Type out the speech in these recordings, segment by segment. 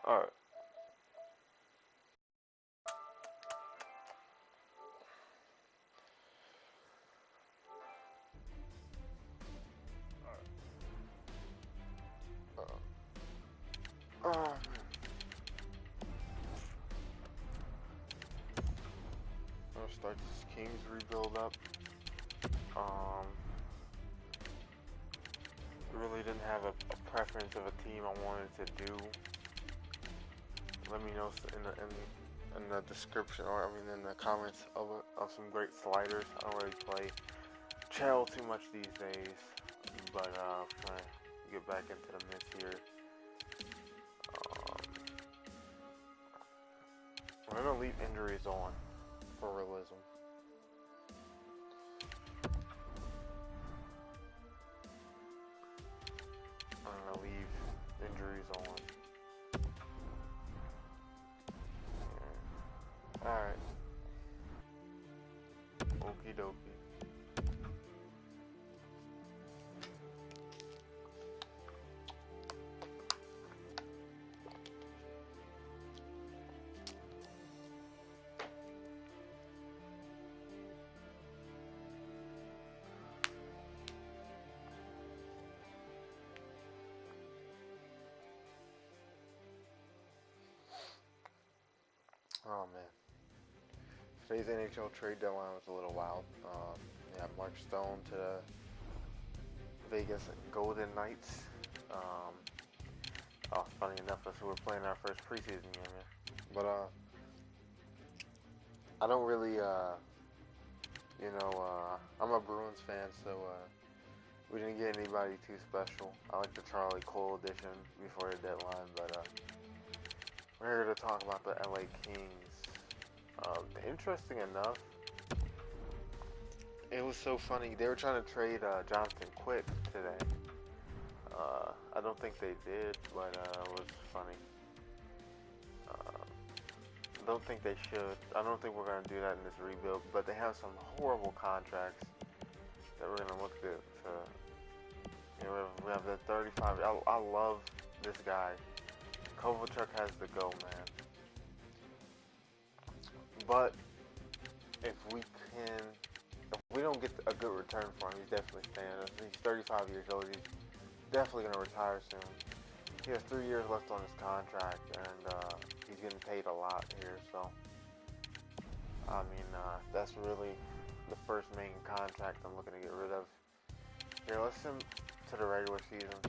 Alright. Um, I'm gonna start this Kings rebuild up. Really didn't have a preference of a team I wanted to do. Let me know in the description, or I mean in the comments of some great sliders. I don't really play Chell too much these days, but trying to get back into the mix here. We're gonna leave injuries on for realism. I'm gonna leave injuries on. Alright. Okie dokie. Oh man. Today's NHL trade deadline was a little wild. Yeah, Mark Stone to the Vegas Golden Knights. Funny enough, that's who we're playing our first preseason game here. But I don't really, I'm a Bruins fan, so we didn't get anybody too special. I like the Charlie Cole edition before the deadline, but we're here to talk about the LA Kings. Interesting enough, it was so funny. They were trying to trade Jonathan Quick today. I don't think they did, but it was funny. I don't think they should. I don't think we're going to do that in this rebuild, but they have some horrible contracts that we're going to look to we have the 35. I love this guy. Kovalchuk has to go, man. But if we don't get a good return for him, he's definitely staying. He's 35 years old. He's definitely going to retire soon. He has 3 years left on his contract, and he's getting paid a lot here. So, I mean, that's really the first main contract I'm looking to get rid of. Here, let's send to the regular season.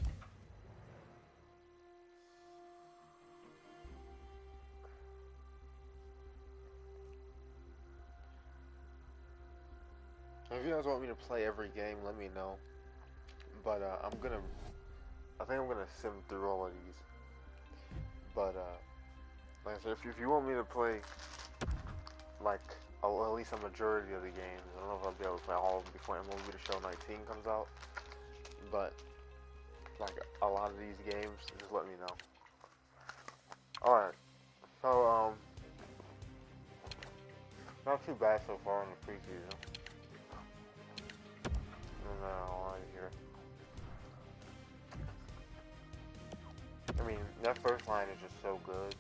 If you guys want me to play every game, let me know. But I think I'm gonna sim through all of these. But like I said, if you want me to play like at least a majority of the games, I don't know if I'll be able to play all of them before MLB The Show 19 comes out. But like a lot of these games, just let me know. All right, so not too bad so far in the preseason. Here. I mean, that first line is just so good.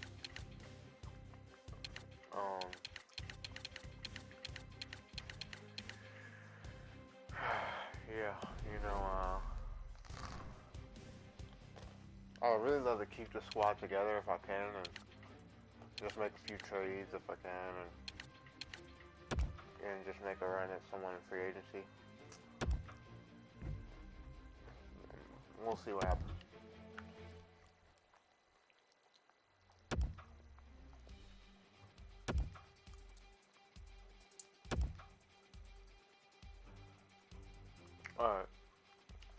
Yeah, I would really love to keep the squad together if I can, and just make a few trades if I can, and just make a run at someone in free agency. We'll see what happens. Alright.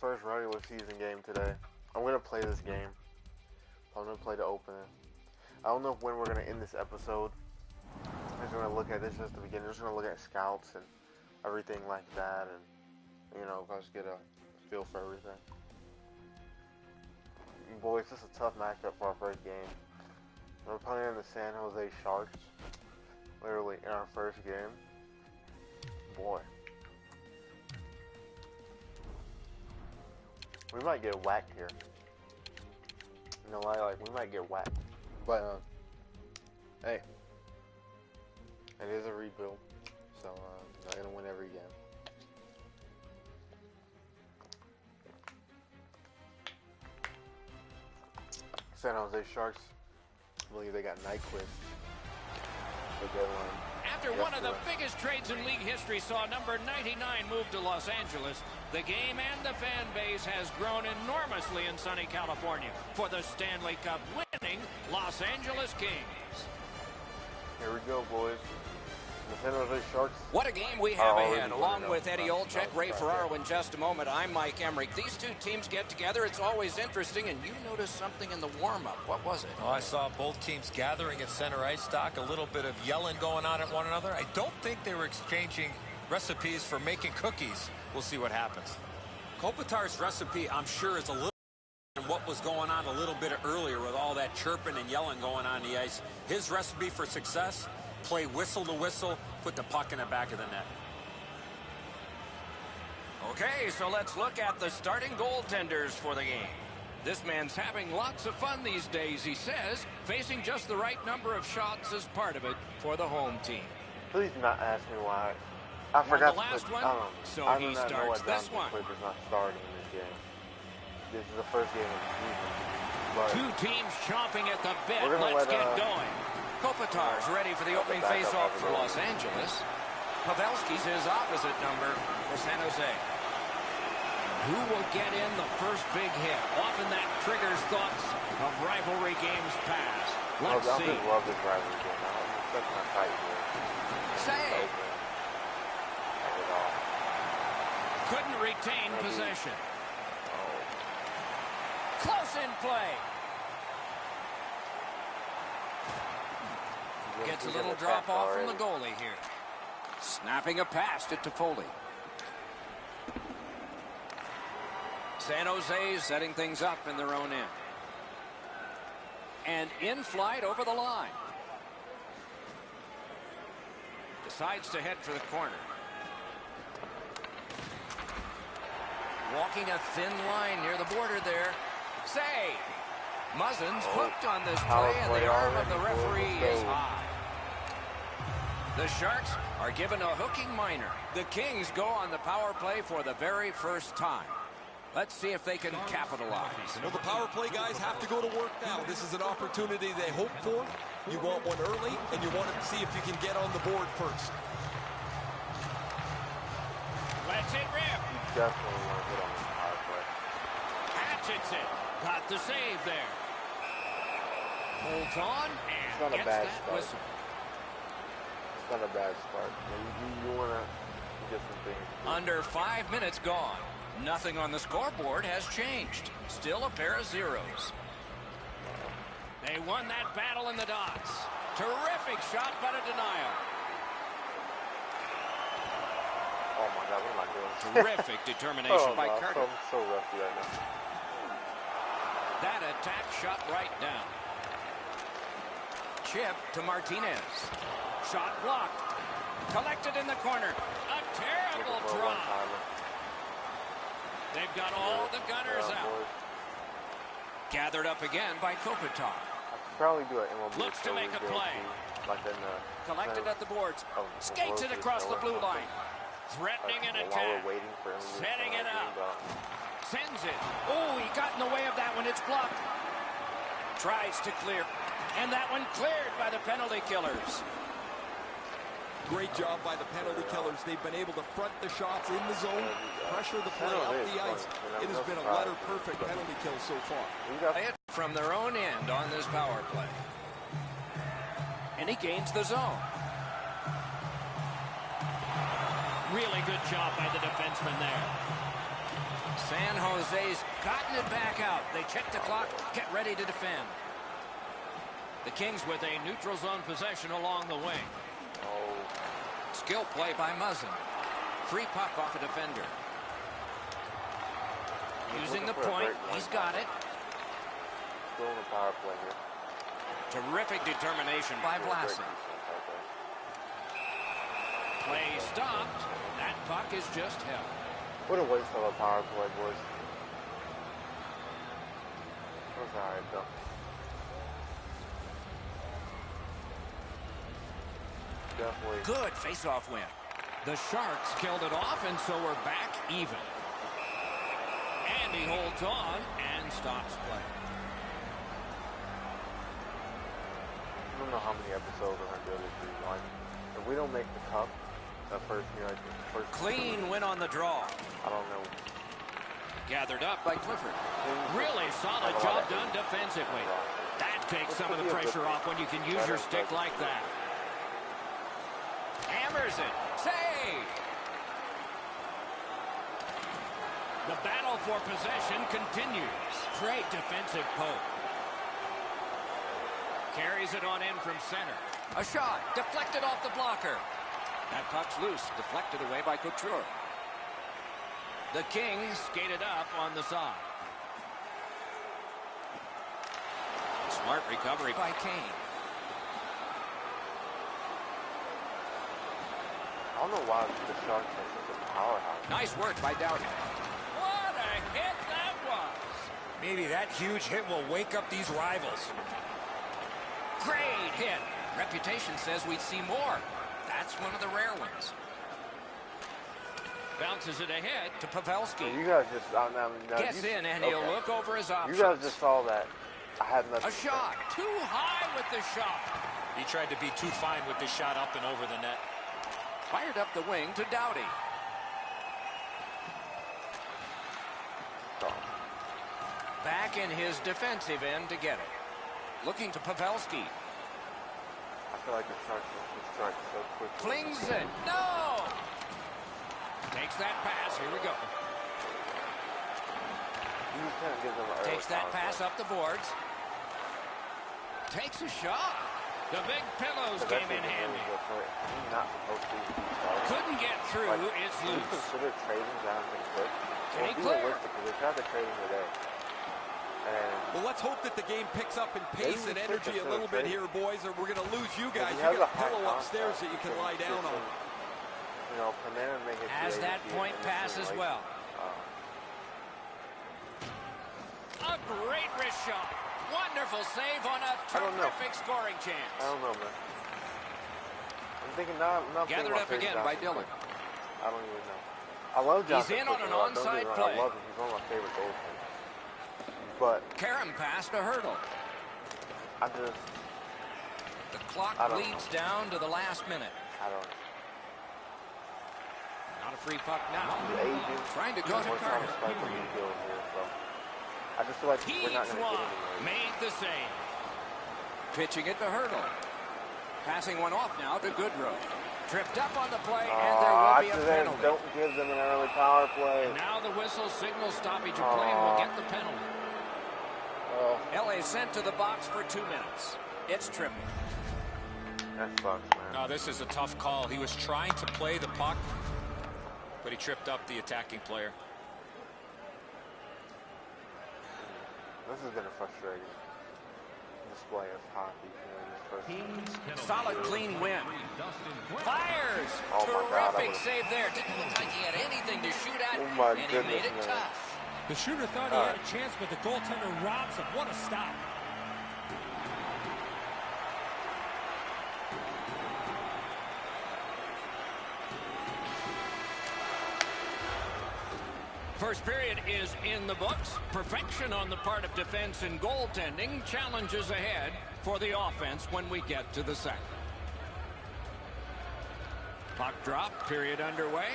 First regular season game today. I'm going to play this game. I'm going to play the opener. I don't know when we're going to end this episode. I'm just going to look at this as the beginning. I'm just going to look at scouts and everything like that. And, if I just get a feel for everything. Boys, this is a tough matchup for our first game. We're playing the San Jose Sharks. Literally in our first game. Boy. We might get whacked here. You know why? Like, we might get whacked. But hey, it is a rebuild, so not gonna win every game. San Jose Sharks, I believe they got Nyquist. After one of the biggest trades in league history saw number 99 move to Los Angeles, the game and the fan base has grown enormously in sunny California for the Stanley Cup winning Los Angeles Kings. Here we go, boys. The San Jose Sharks. What a game we have ahead. Along with Eddie Olczyk, Ray Ferraro in just a moment, I'm Mike Emmerich. These two teams get together. It's always interesting, and you noticed something in the warm-up. What was it? Well, I saw both teams gathering at center ice stock, a little bit of yelling going on at one another. I don't think they were exchanging recipes for making cookies. We'll see what happens. Kopitar's recipe, I'm sure, is a little than what was going on a little bit earlier with all that chirping and yelling going on the ice. His recipe for success: play whistle to whistle, put the puck in the back of the net. Okay, so let's look at the starting goaltenders for the game. This man's having lots of fun these days, he says. Facing just the right number of shots is part of it for the home team. Please do not ask me why. I forgot the last to put, one, so I he do not know starts what this Down one. is not starting in this game. This is the first game of the season. But two teams chomping at the bit. let, Let's get going. Kopitar's ready for the opening faceoff for Los Angeles. Pavelski's his opposite number for San Jose. Who will get in the first big hit? Often that triggers thoughts of rivalry games past. Let's see. I just love this rivalry game. I'm such a tight here. Save. Couldn't retain possession. Close in play. Gets a little drop off from the goalie here. Snapping a pass to Toffoli. San Jose setting things up in their own end. And in flight over the line. Decides to head for the corner. Walking a thin line near the border there. Save. Muzzin's hooked on this play, and the arm of the referee is high. The Sharks are given a hooking minor. The Kings go on the power play for the very first time. Let's see if they can capitalize. Well, the power play guys have to go to work now. This is an opportunity they hope for. You want one early, and you want to see if you can get on the board first. Let's it rip. Definitely want to get on this power play. Hatchets it. Got the save there. Holds on and gets that whistle. It's not a bad start. You want to get some things. Under 5 minutes gone. Nothing on the scoreboard has changed. Still a pair of zeros. They won that battle in the dots. Terrific shot, but a denial. Oh my God, what am I doing? Terrific determination by Carter. I'm so rusty right now. That attack shot right down. Chip to Martinez. Shot blocked. Collected in the corner. A terrible drop. They've got all the gunners out. Gathered up again by Kopitar. I could probably do an MLB. Looks to make a play. Like in the Collected at the boards. Skates it across the blue line. Threatening an while attack. we're waiting for him to Setting it up. But Sends it. Oh, he got in the way of that one. It's blocked. Tries to clear. And that one cleared by the penalty killers. Great job by the penalty killers. They've been able to front the shots in the zone, pressure the play up the ice. It has been a letter-perfect penalty kill so far. Play it from their own end on this power play. And he gains the zone. Really good job by the defenseman there. San Jose's gotten it back out. They check the clock, get ready to defend. The Kings with a neutral zone possession along the wing. Skill play by Muzzin. Free puck off a defender. Using the point, he's got it. Still in the power play here. Terrific determination by Vlasic. Play stopped. That puck is just held. What a waste of a power play, boys. It was alright, though. definitely. Good face-off win. The Sharks killed it off, and so we're back even. And he holds on and stops play. I don't know how many episodes we're going to do this season. Like, if we don't make the cup, that first year, like the first Clean win on the draw. I don't know. Gathered up by Clifford. Really solid job done defensively. That takes some of the pressure off when you can use your stick like that. Hammers it. Save. The battle for possession continues. Great defensive poke. Carries it on in from center. A shot. Deflected off the blocker. That puck's loose. Deflected away by Couture. The Kings skated up on the side. Smart recovery by Kane. I don't know why the Sharks are such a powerhouse. Nice work by Doughty. What a hit that was. Maybe that huge hit will wake up these rivals. Great hit. Reputation says we'd see more. That's one of the rare ones. Bounces it ahead To Pavelski. You guys just Gets in, and he'll look over his options. You guys just saw that. I had nothing. A shot. too high with the shot. He tried to be too fine with this shot up and over the net. Fired up the wing to Doughty. Back in his defensive end to get it. Looking to Pavelski. I feel like the Sharks will strike so quick. Flings it. No! Takes that pass. Here we go. You just can't give them an early Takes that power pass play. up the boards. Takes a shot. The big pillows But came that's in the handy. thing, he's not supposed to be starting. Couldn't get through. Like, It's do you loose. consider trading Jonathan Quick? Can he Be clear? realistic, because they tried to trade him today. And Well, let's hope that the game picks up in pace Maybe and we should energy a consider little bit trading. here, boys, or we're going to lose you guys. he You has got a a high pillow upstairs contract, that you can so lie it's down just on. You know, Panarin may hit Has the that 80 point and pass it's as like, well. A great wrist shot. Wonderful save on a don't know. terrific scoring I chance. don't know, man. I'm thinking now. Gathered up again by Dillon. I don't even know. I love Jonathan. in on Quick, an though. Don't get me onside wrong, play. I love him. He's one of my favorite goaltenders. But Karam passed a hurdle. I just, The clock I don't bleeds down to the last minute. I don't. Not a free puck now. The agent. Trying to go to We're trying Carter. to strike a new deal here, so I just feel like we're He's not going to one. get anywhere. Made the save. Pitching it to Hurdle. Passing one off now to Goodrow. Tripped up on the play, and there will be a penalty. Don't give them an early power play. Now the whistle signals stoppage of play and will get the penalty. LA sent to the box for 2 minutes. It's tripping. That sucks, man. No, this is a tough call. He was trying to play the puck, but he tripped up the attacking player. This has been a frustrating display of hockey. You know, this first Solid, clean win. Fires! Oh, my God, I Terrific would've- save there. Didn't look like he had anything to shoot at, Oh, my and he goodness, made it man. tough. The shooter thought he had a chance, but the goaltender robs him. What a stop. First period is in the books. Perfection on the part of defense and goaltending. Challenges ahead for the offense when we get to the second. Puck drop, period underway.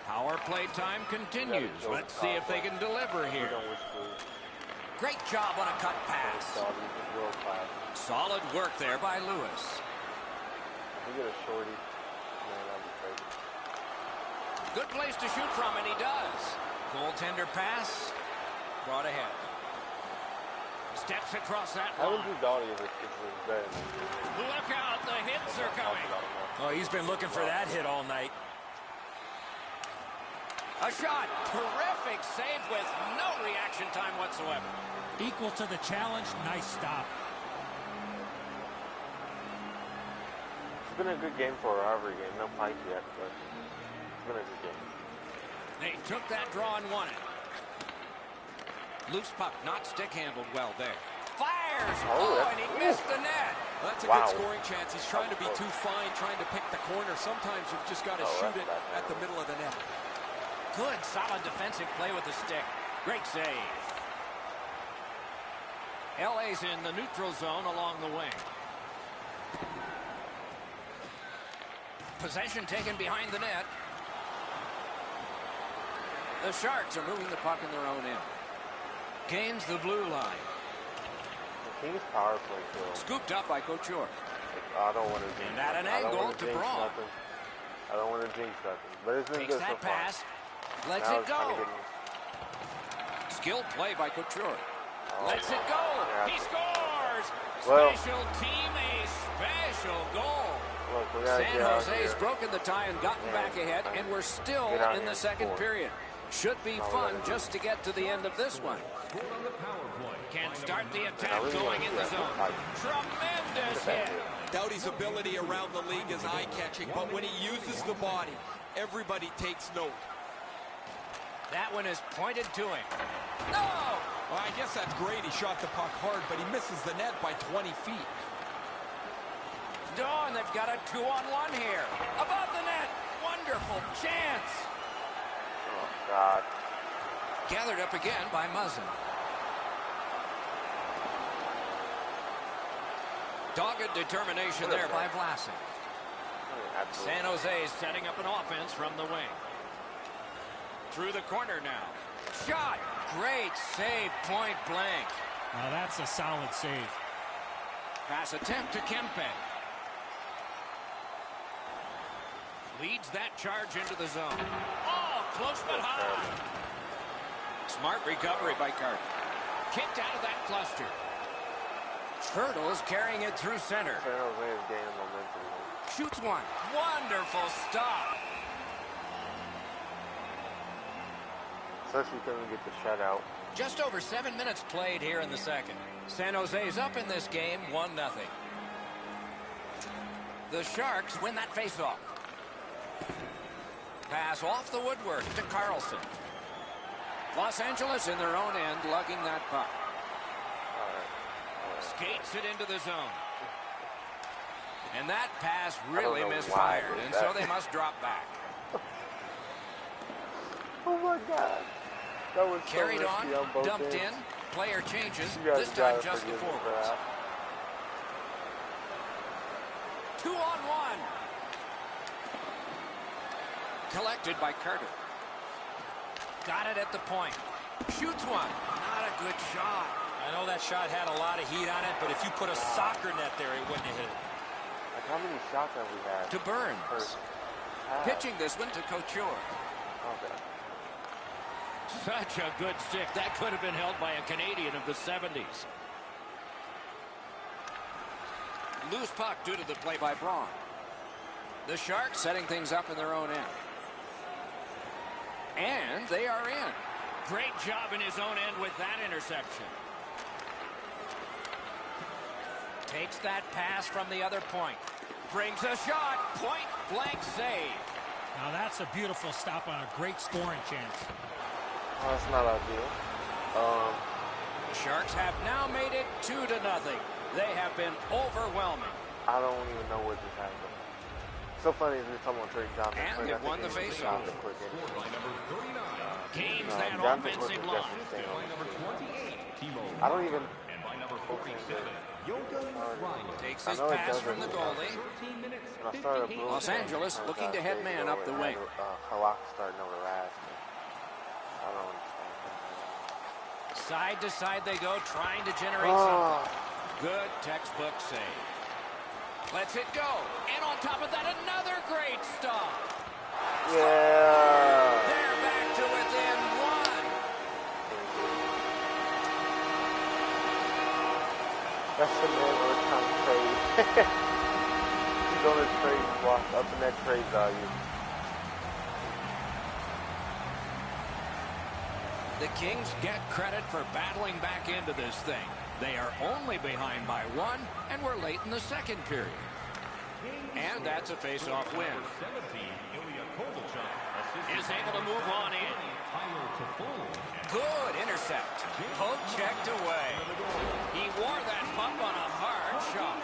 Power play time continues. Let's see if they can deliver You here. don't wish to Great job on a cut pass. stop. He's just world class. Solid work there by Lewis. If we get a shorty, man, that'd be crazy. Good place to shoot from, and he does. Goaltender pass. Brought ahead. Steps across that How would line. you Doughty if it was better? Look out, the hits are coming. Oh, he's been looking for that hit all night. A shot. Terrific save with no reaction time whatsoever. Equal to the challenge. Nice stop. It's been a good game for a rivalry game. No fight yet, but it's been a good game. They took that draw and won it. Loose puck, not stick handled well there. Fires! Oh, and he missed the net. Well, that's a good scoring chance. He's trying to be too fine, trying to pick the corner. Sometimes you've just got to shoot it at the middle of the net. Good, solid defensive play with the stick. Great save. LA's in the neutral zone along the wing. Possession taken behind the net. The Sharks are moving the puck in their own end. Gains the blue line. The Kings power play kill. Scooped up by Couture. I don't want to jinx. And at an angle to Braun. I don't want to jinx nothing. But it's been Takes good so that far. pass. Lets Now it go. Skilled play by Couture. Lets it go. He scores. Special team, a special goal. Look, San Jose's broken the tie and gotten back ahead, and we're still in the second period. Should be fun just to get to the end of this one. Can start the attack going in the zone. Tremendous hit. Doughty's ability around the league is eye-catching, but when he uses the body, everybody takes note. That one is pointed to him. No! Well, I guess that's great. He shot the puck hard, but he misses the net by 20 feet. Dawn, they've got a 2-on-1 here. Above the net. Wonderful chance. Oh, God. Gathered up again by Muzzin. Dogged determination there by Vlasic. San Jose is setting up an offense from the wing. Through the corner now. Shot. Great save, point blank. Now that's a solid save. Pass attempt to Kempe. Leads that charge into the zone. Oh, close but high. Smart recovery by Carter. Kicked out of that cluster. Turtles carrying it through center. San Jose is gaining momentum. Shoots one. Wonderful stop. Especially couldn't get the shutout. Just over 7 minutes played here in the second. San Jose's up in this game 1-0. The Sharks win that faceoff. Pass off the woodwork to Carlson. Los Angeles in their own end lugging that puck. Skates it into the zone. And that pass really misfired, and so they must drop back. Oh my God. That was Carried so on, dumped ends. in, player changes, You guys this time gotta just the forgive me for forwards. that. 2-on-1. Collected by Carter. Got it at the point. Shoots one. Not a good shot. I know that shot had a lot of heat on it, but if you put a soccer net there, it wouldn't have hit it. Like, how many shots have we had? To Burns. Pitching this one to Couture. Okay. Such a good stick. That could have been held by a Canadian of the 70s. Loose puck due to the play by Braun. The Sharks setting things up in their own end. And they are in. Great job in his own end with that interception. Takes that pass from the other point. Brings a shot. Point blank save. Now that's a beautiful stop on a great scoring chance. Well, that's not ideal. The Sharks have now made it 2-0. They have been overwhelming. I don't even know what just happened. So funny is we were talking about Trey Johnson. And it won the faceoff. Gains that offensive line. I don't even. Takes his pass from the goalie. Los Angeles looking to head man up the wing. Halak starting over last. I don't understand. Side to side they go, trying to generate something. Good textbook save. Lets it go. And on top of that, another great stop. Yeah. They're back to within one. That's the man we're trying to trade. He's on his trade block, up in that trade value. The Kings get credit for battling back into this thing. They are only behind by one, and we're late in the second period. And that's a face-off win. Is able to move on in. Good intercept. Poke checked away. He wore that puck on a hard shot.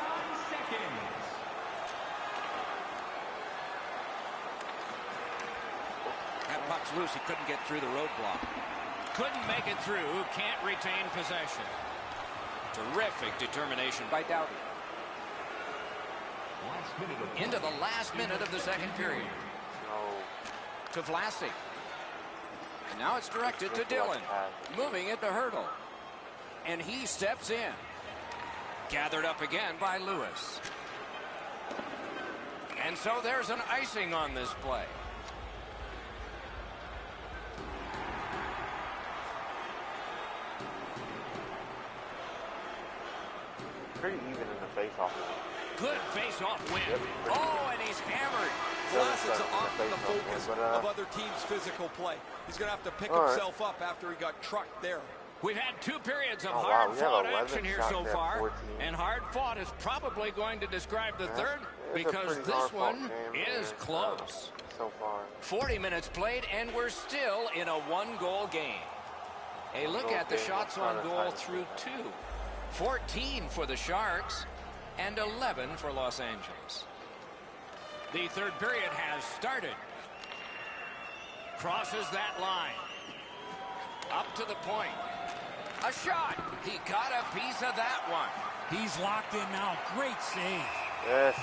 puck's loose. He couldn't get through the roadblock. Couldn't make it through. Can't retain possession. Terrific determination by Doughty. Into the last minute of the second period. To Vlasic. And now it's directed to Dillon. Moving it to Hurdle. And he steps in. Gathered up again by Lewis. And so there's an icing on this play. Pretty even in the face-off. Good face-off win. Yep, oh, and he's hammered. Vlasic's often the focus of other teams' physical play. He's going to have to pick himself up after he got trucked there. We've had 2 periods of wow, hard-fought action here so far. 14. And hard-fought is probably going to describe the third because this one is close. So far. 40 minutes played, and we're still in a 1-goal game. A look at the shots on goal through 2. 14 for the Sharks and 11 for Los Angeles. The third period has started. Crosses that line. Up to the point. A shot. He got a piece of that one. He's locked in now. Great save. Yes,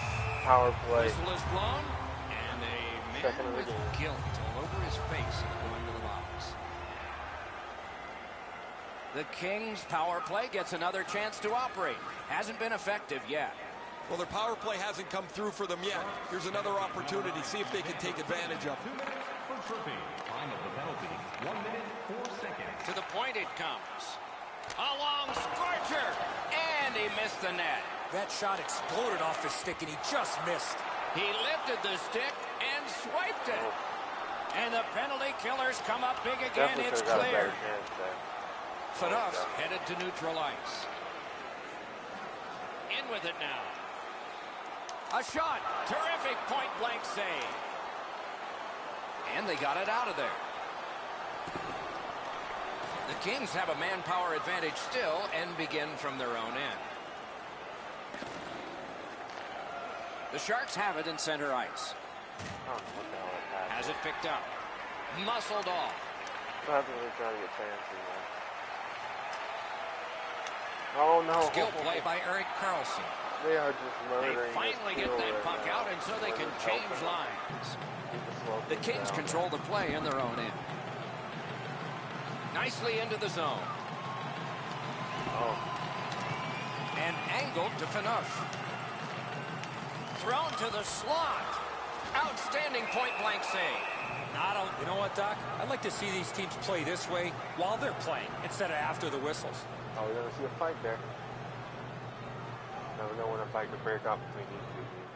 power play. Whistle is blown, and a man with guilt all over his face is going to the box. The Kings' power play gets another chance to operate. Hasn't been effective yet. Well, their power play hasn't come through for them yet. Here's another opportunity. See if they can take advantage of it. 2 minutes for tripping. Time of the penalty, 1 minute, 4 seconds. To the point it comes. A long scorcher, and he missed the net. That shot exploded off his stick, and he just missed. He lifted the stick and swiped it. And the penalty killers come up big again. It's clear. Fanuff's headed to neutral ice. In with it now. A shot. Terrific point-blank save. And they got it out of there. The Kings have a manpower advantage still and begin from their own end. The Sharks have it in center ice. Has it picked up. Muscled off. Not really trying to get fancy, man. Oh no. Skill play by Erik Karlsson. They are just murdering. They finally get that puck out, and so they can change lines. The Kings control the play in their own end. Nicely into the zone. Oh. And angled to Phaneuf. Thrown to the slot. Outstanding point-blank save. You know what, Doc? I'd like to see these teams play this way while they're playing instead of after the whistles. Oh, we're going to see a fight there. Never know when a fight could break out between these two teams.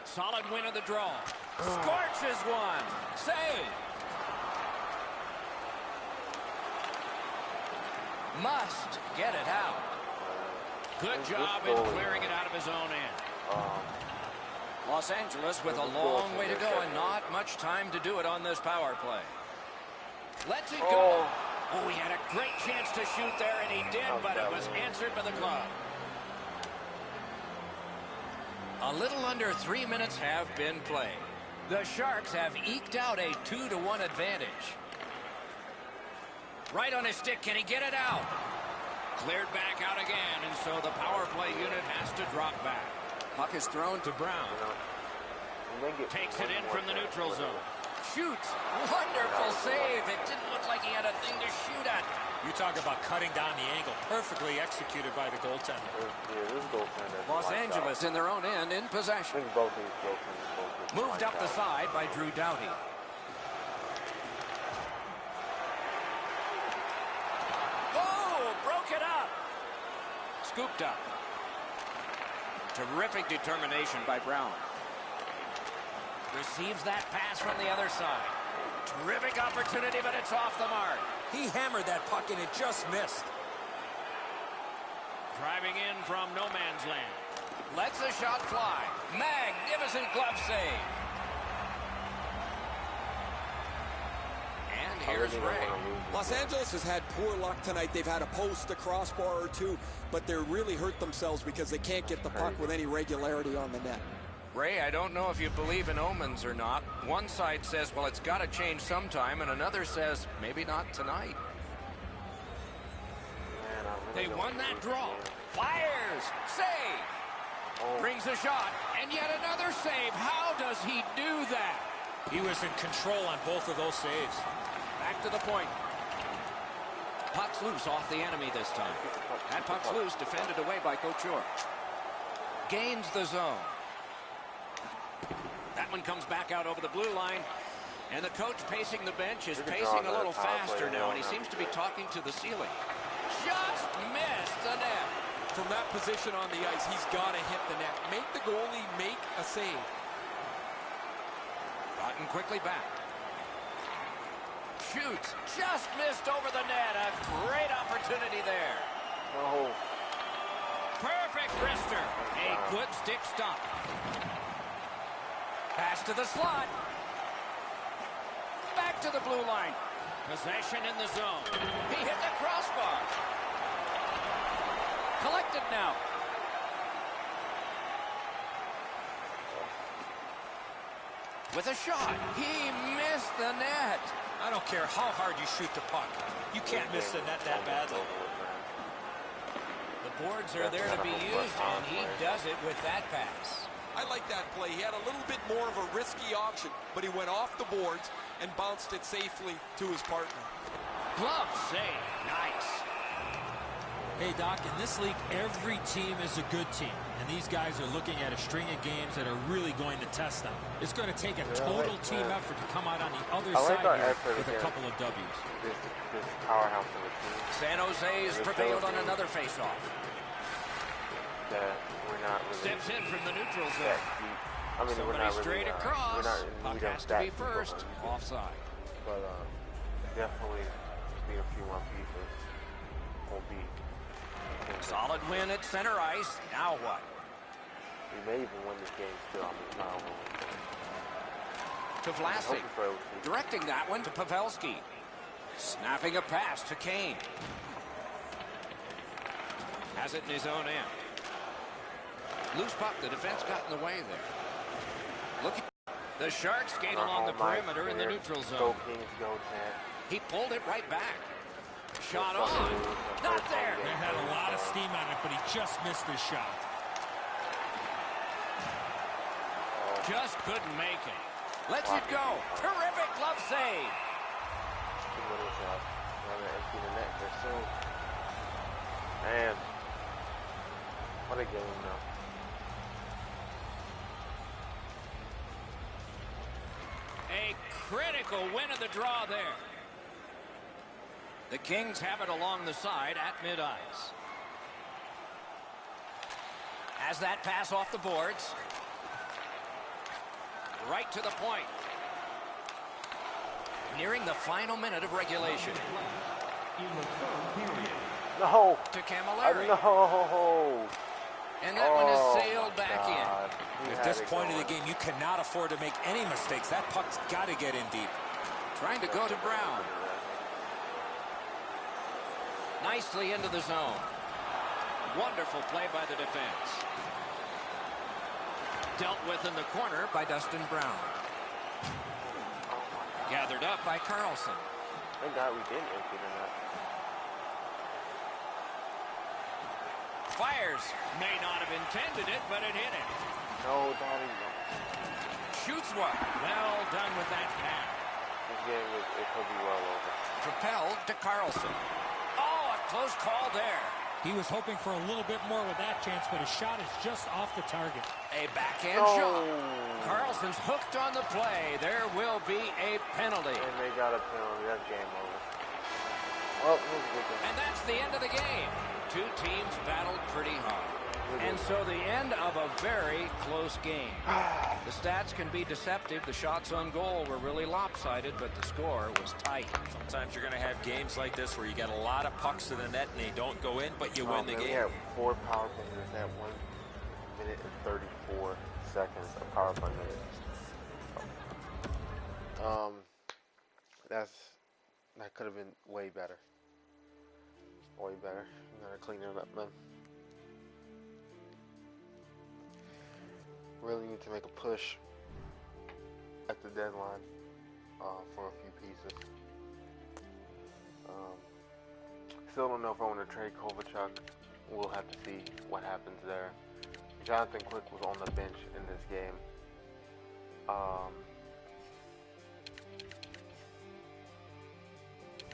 Solid win of the draw. Scorches one. Save. Must get it out. Good job in clearing it out of his own end. Los Angeles with a long way to go and not much time to do it on this power play. Lets it go. Oh, he had a great chance to shoot there, and he did, but it was answered by the glove. A little under 3 minutes have been played. The Sharks have eked out a 2-1 advantage. Right on his stick. Can he get it out? Cleared back out again, and so the power play unit has to drop back. Puck is thrown to Brown. Takes it in from the neutral zone. Shoots. Wonderful save. It didn't look like he had a thing to shoot at. You talk about cutting down the angle. Perfectly executed by the goaltender. Yeah, this goaltender. Los Angeles in their own end in I possession. think both these goaltenders. Moved up the side by Drew Doughty. Oh, broke it up. Scooped up. Terrific determination by Brown. Receives that pass from the other side. Terrific opportunity, but it's off the mark. He hammered that puck, and it just missed. Driving in from no man's land. Lets the shot fly. Magnificent glove save. And here's Ray. Los Angeles has had poor luck tonight. They've had a post, a crossbar or two, but they're really hurt themselves because they can't get the puck with any regularity on the net. Ray, I don't know if you believe in omens or not. One side says, well, it's got to change sometime, and another says, maybe not tonight. They won that draw. Fires! Save! Brings a shot, and yet another save. How does he do that? He was in control on both of those saves. Back to the point. Puck's loose off the enemy this time. That puck's loose, defended away by Couture. Gains the zone. That one comes back out over the blue line. And the coach pacing the bench is pacing a little faster now, and he seems to be talking to the ceiling. Just missed the net. From that position on the ice, he's got to hit the net. Make the goalie make a save. Gotten quickly back. Shoots. Just missed over the net. A great opportunity there. Oh. Perfect wrister. A good stick stop. Pass to the slot. Back to the blue line. Possession in the zone. He hit the crossbar. Collected now. With a shot. He missed the net. I don't care how hard you shoot the puck. You can't miss the net that badly. The boards are there to be used, and he does it with that pass. I like that play. He had a little bit more of a risky option, but he went off the boards and bounced it safely to his partner. Glove save. Nice. Hey, Doc, in this league, every team is a good team. And these guys are looking at a string of games that are really going to test them. It's going to take a total team effort to come out on the other side here with a couple of W's. This powerhouse of a team. San Jose's prevailed on another faceoff. That we're not really Steps in from the neutral zone. I mean, we're Somebody not really, straight across. we're not in Puck need of has to that be first. Offside. But definitely need a few more pieces. Will be. Solid win at center ice. Now what? We may even win this game still. I mean, it's not over. To Vlasic. Directing that one to Pavelski. Snapping a pass to Kane. Has it in his own end. Loose puck. The defense got in the way there. Look at the Sharks skate along the perimeter in the neutral zone. Go Kings, go Chad. He pulled it right back. Shot on. Not there. Man had a lot of steam on it, but he just missed his shot. Just couldn't make it. Lets it go. Terrific glove save. Man, what a game now. A critical win of the draw there. The Kings have it along the side at mid-ice. Has that pass off the boards. Right to the point. Nearing the final minute of regulation. No. To Camilleri. No. And that one is sailed back in. At this point of the game, you cannot afford to make any mistakes. That puck's got to get in deep. Trying to go to Brown. Nicely into the zone. Wonderful play by the defense. Dealt with in the corner by Dustin Brown. Gathered up by Carlson. Thank God we didn't empty in that. Fires. May not have intended it, but it hit it. No, Daddy. Shoots one. Well done with that pass. This game, it could be well over. Propelled to Carlson. Oh, a close call there. He was hoping for a little bit more with that chance, but his shot is just off the target. A backhand shot. Carlson's hooked on the play. There will be a penalty. And they got a penalty. That's game over. Well, and that's the end of the game. Two teams battled pretty hard. And so the end of a very close game. The stats can be deceptive. The shots on goal were really lopsided, but the score was tight. Sometimes you're going to have games like this where you get a lot of pucks to the net and they don't go in, but you win the game. We had 4 power play minutes at 1 minute and 34 seconds of power play minutes. That could have been way better. Way better. You gotta clean it up, man. Really need to make a push at the deadline for a few pieces. Still don't know if I want to trade Kovalchuk. We'll have to see what happens there. Jonathan Quick was on the bench in this game.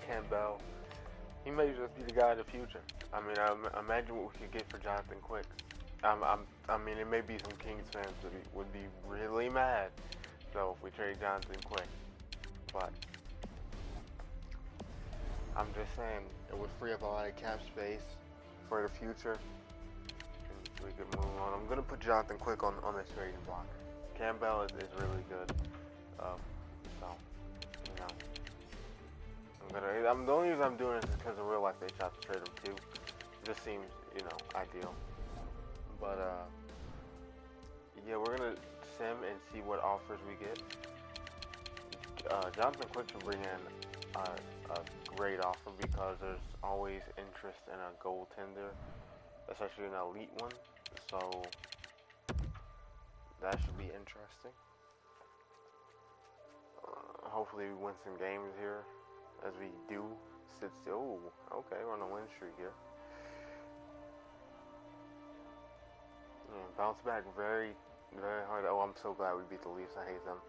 Campbell, he may just be the guy of the future. I mean, imagine what we could get for Jonathan Quick. I mean, it may be some Kings fans that would be really mad. So if we trade Jonathan Quick, but I'm just saying it would free up a lot of cap space for the future, and we could move on. I'm gonna put Jonathan Quick on this trading block. Campbell is really good, so you know. The only reason I'm doing this is because in real life they tried to trade him too. It just seems, you know, ideal. But yeah, we're gonna sim and see what offers we get. Jonathan Quick will bring in a great offer because there's always interest in a goaltender, especially an elite one. So that should be interesting. Hopefully we win some games here. As we do sit still. Oh, okay, we're on a win streak here. Yeah, bounce back very, very hard. Oh, I'm so glad we beat the Leafs. I hate them.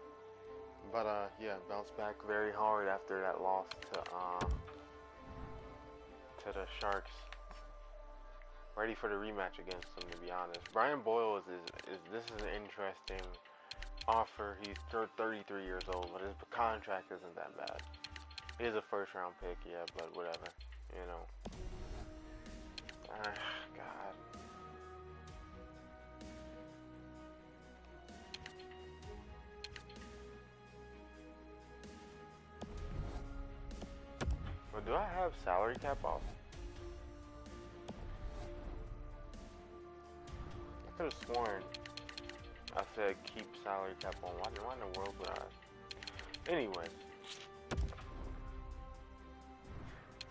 But yeah, bounce back very hard after that loss to the Sharks. Ready for the rematch against them, to be honest. Brian Boyle is this is an interesting offer. He's 33 years old, but his contract isn't that bad. He is a first-round pick, yeah, but whatever, you know. God. But do I have salary cap off? I could have sworn I said keep salary cap on. Why in the world would I? Anyway.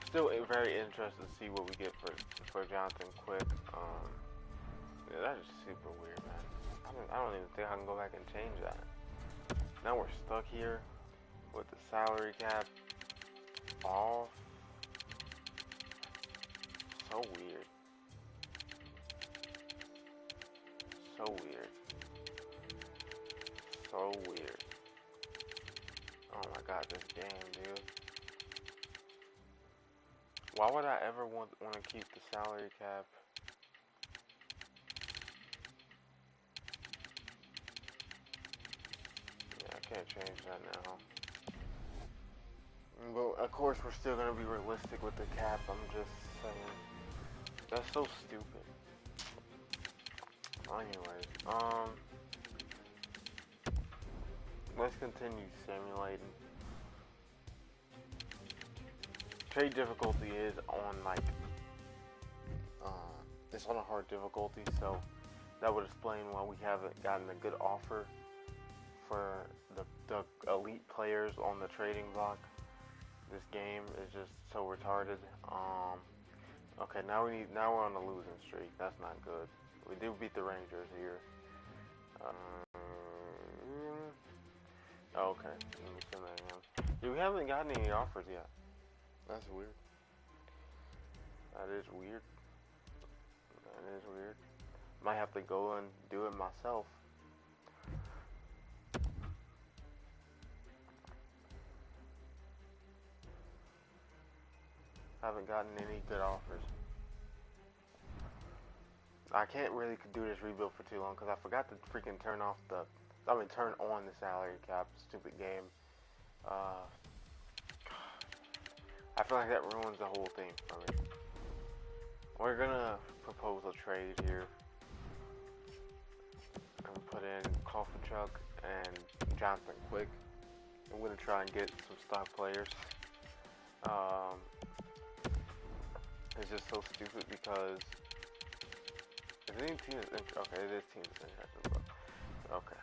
Still very interested to see what we get for Jonathan Quick. Yeah, that is super weird, man. I don't even think I can go back and change that. Now we're stuck here with the salary cap off. So weird. So weird. So weird. Oh my god, this game, dude. Why would I ever want to keep the salary cap? Yeah, I can't change that now. But of course, we're still gonna be realistic with the cap. I'm just saying. That's so stupid. Anyways, let's continue simulating. Trade difficulty is on it's on a hard difficulty, so that would explain why we haven't gotten a good offer for the elite players on the trading block. This game is just so retarded. Okay, now we're on a losing streak. That's not good. We do beat the Rangers here. Okay, let me send that again. Yeah, we haven't gotten any offers yet. That's weird. That is weird. That is weird. Might have to go and do it myself. Haven't gotten any good offers. I can't really do this rebuild for too long because I forgot to freaking turn on the salary cap. Stupid game. I feel like that ruins the whole thing for me. We're gonna propose a trade here. I'm gonna put in Kovalchuk and Jonathan Quick. I'm gonna try and get some stock players. It's just so stupid because is any team okay, it is teams interested, but okay.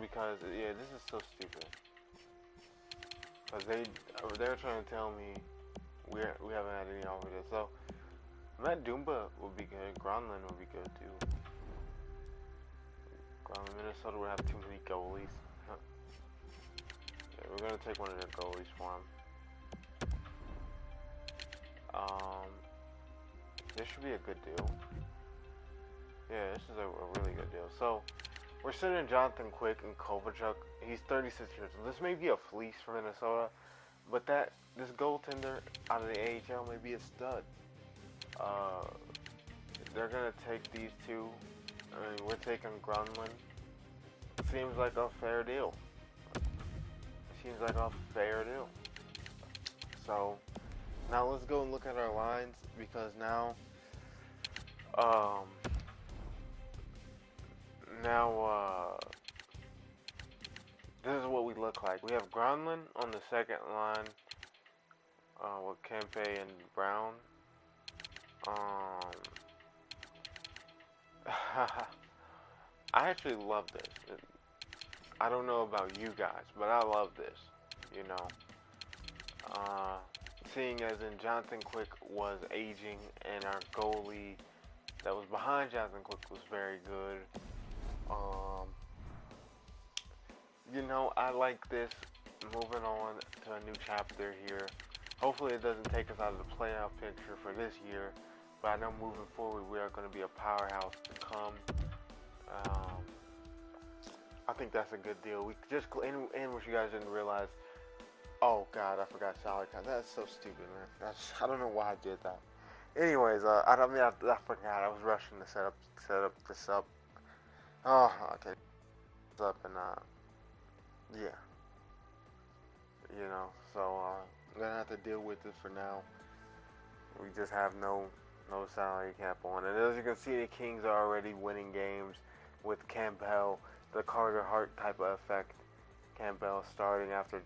Because yeah, this is so stupid. Because they're trying to tell me we haven't had any offers yet. So Matt Dumba would be good. Gronlund would be good too. Gronlund, Minnesota would have too many goalies. Yeah, we're gonna take one of their goalies for him. This should be a good deal. Yeah, this is a really good deal. So we're sending Jonathan Quick and Kovalchuk. He's 36 years old. This may be a fleece for Minnesota, but this goaltender out of the AHL may be a stud. They're gonna take these two. I mean, we're taking Gronlund. Seems like a fair deal. Seems like a fair deal. So now let's go and look at our lines, because now this is what we look like. We have Gronlund on the second line with Kempe and Brown. I actually love this. I don't know about you guys, but I love this. You know, seeing as in Jonathan Quick was aging and our goalie that was behind Jonathan Quick was very good. You know, I like this. Moving on to a new chapter here. Hopefully it doesn't take us out of the playoff picture for this year, but I know moving forward we are going to be a powerhouse to come. I think that's a good deal. We just and what you guys didn't realize. Oh God, I forgot salary cap. That's so stupid, man. I don't know why I did that. Anyways, I forgot. I was rushing to set up this up. Oh, okay. Up and yeah. You know, so I'm gonna have to deal with this for now. We just have no salary cap on, and as you can see, the Kings are already winning games with Campbell, the Carter Hart type of effect. Campbell starting after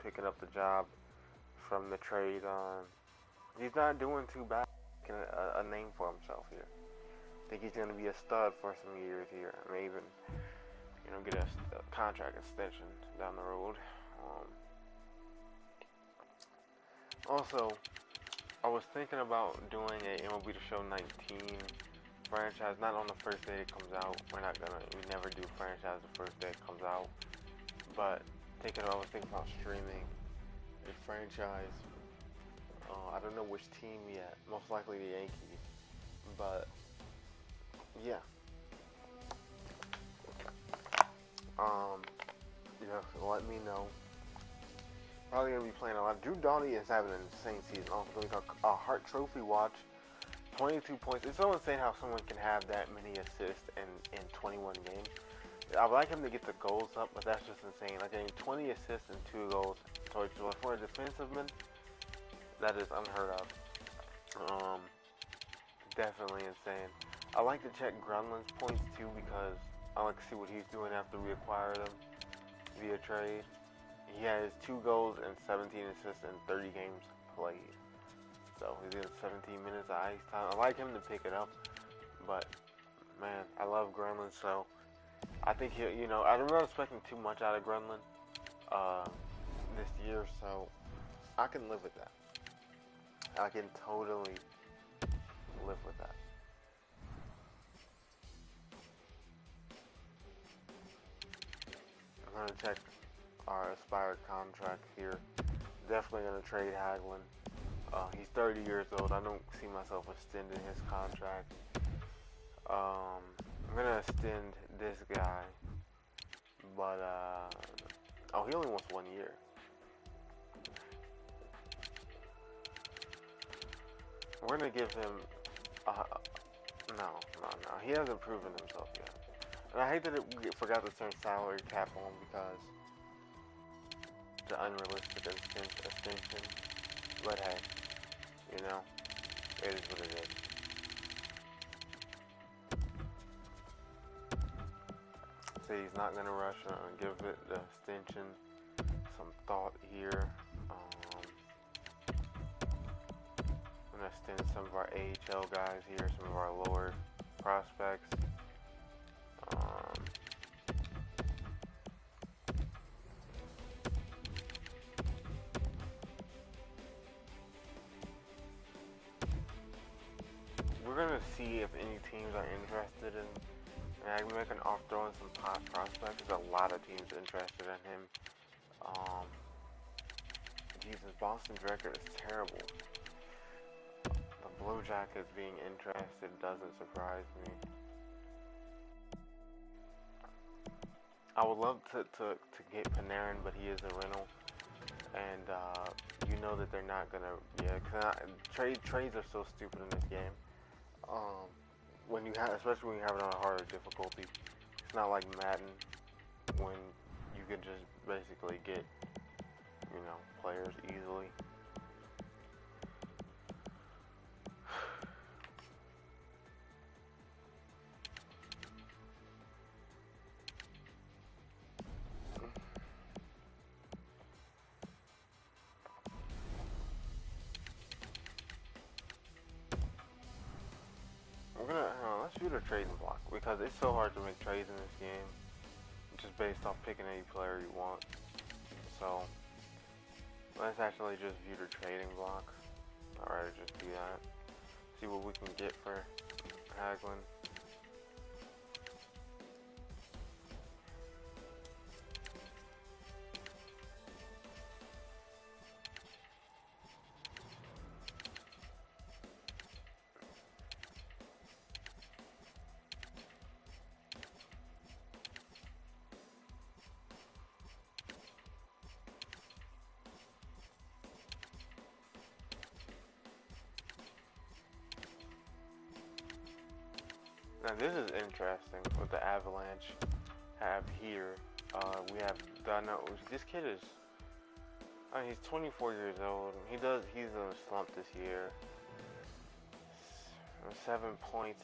picking up the job from the trade. He's not doing too bad. Making a name for himself here. I think he's gonna be a stud for some years here. Maybe even get a contract extension down the road. Also, I was thinking about doing a MLB The Show 19 franchise, not on the first day it comes out. We never do franchise the first day it comes out. But I was thinking about streaming a franchise. I don't know which team yet. Most likely the Yankees. But yeah. Let me know. Probably gonna be playing a lot. Drew Doughty is having an insane season. Also doing a Hart Trophy watch. 22 points. It's so insane how someone can have that many assists in 21 games. I would like him to get the goals up, but that's just insane. Like getting 20 assists and 2 goals. So for a defenseman, that is unheard of. Definitely insane. I like to check Gronlund's points too, because I like to see what he's doing after we acquire them via trade. He has 2 goals and 17 assists in 30 games played. So he's getting 17 minutes of ice time. I like him to pick it up, but man, I love Gronlund. So I think I'm not expecting too much out of Gronlund this year, so I can live with that. I can totally live with that. I'm gonna check our expired contract here. Definitely gonna trade Hagelin. He's 30 years old. I don't see myself extending his contract. I'm gonna extend this guy, but he only wants 1 year. We're gonna give him no. He hasn't proven himself yet. And I hate that we forgot to turn salary cap on, because the unrealistic extension. But hey, it is what it is. So he's not gonna rush and give it the extension some thought here. I'm gonna extend some of our AHL guys here, some of our lower prospects. gonna see if any teams are interested in. And I'm making an offer throwing some pop prospects. There's a lot of teams interested in him. Jesus, Boston's record is terrible. The Blue Jackets being interested doesn't surprise me. I would love to get Panarin, but he is a rental, and you know that they're not gonna. Yeah, trades are so stupid in this game. When you have, especially when you have it on a harder difficulty, it's not like Madden when you can just basically get, players easily. Let's shoot a trading block because it's so hard to make trades in this game just based off picking any player you want. So let's actually just view the trading block. I'd rather just do that. See what we can get for Hagelin. Now this is interesting what the Avalanche have here. We have Dano. This kid is, he's 24 years old. He's in a slump this year. 7 points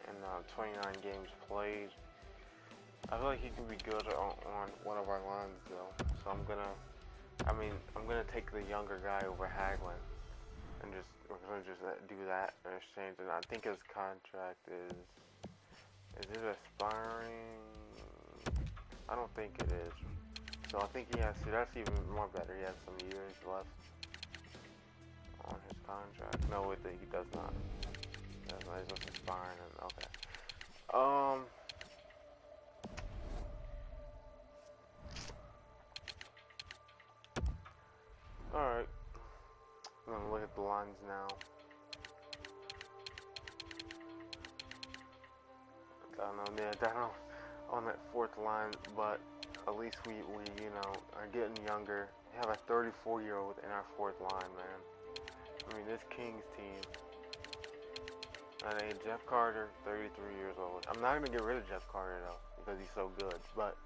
in 29 games played. I feel like he can be good on one of our lines though. So I'm gonna take the younger guy over Hagelin. And we're gonna just do that in exchange. And I think his contract is it expiring? I don't think it is. So I think he has. See, that's even more better. He has some years left on his contract. No, he does not. He's just expiring. Okay. All right. I'm gonna look at the lines now. Dano on that fourth line, but at least we are getting younger. We have a 34-year-old in our fourth line, man. I mean, this Kings team. And Jeff Carter, 33 years old. I'm not gonna get rid of Jeff Carter though, because he's so good. But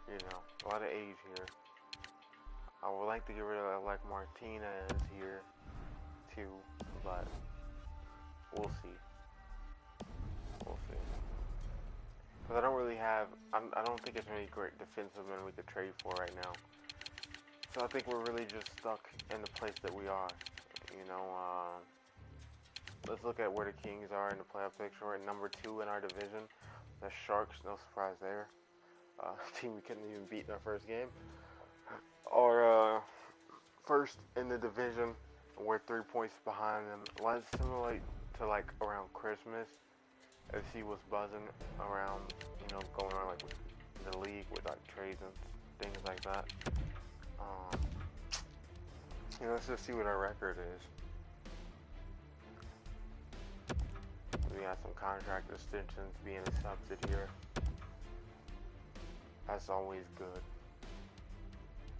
a lot of age here. I would like to get rid of Martinez here too, but we'll see. Because I don't really have. I don't think there's any great defensive men we could trade for right now. So I think we're really just stuck in the place that we are. Let's look at where the Kings are in the playoff picture. We're at number 2 in our division. The Sharks, no surprise there. Team we couldn't even beat in our first game. Or first in the division, we're 3 points behind them. Let's simulate to around Christmas and see what's buzzing around, going on with the league with trades and things like that. Let's just see what our record is. We got some contract extensions being accepted here. That's always good.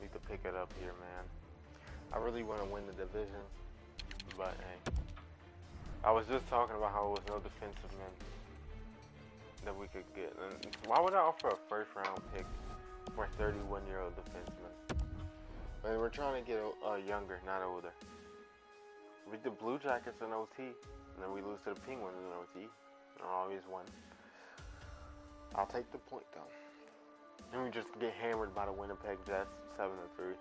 Need to pick it up here, man. I really want to win the division, but hey. I was just talking about how there was no defensive men that we could get. And why would I offer a first-round pick for a 31-year-old defenseman? I mean, we're trying to get younger, not older. We beat the Blue Jackets in OT, and then we lose to the Penguins in OT. And always win. I'll take the point, though. And we just get hammered by the Winnipeg Jets, 7-3.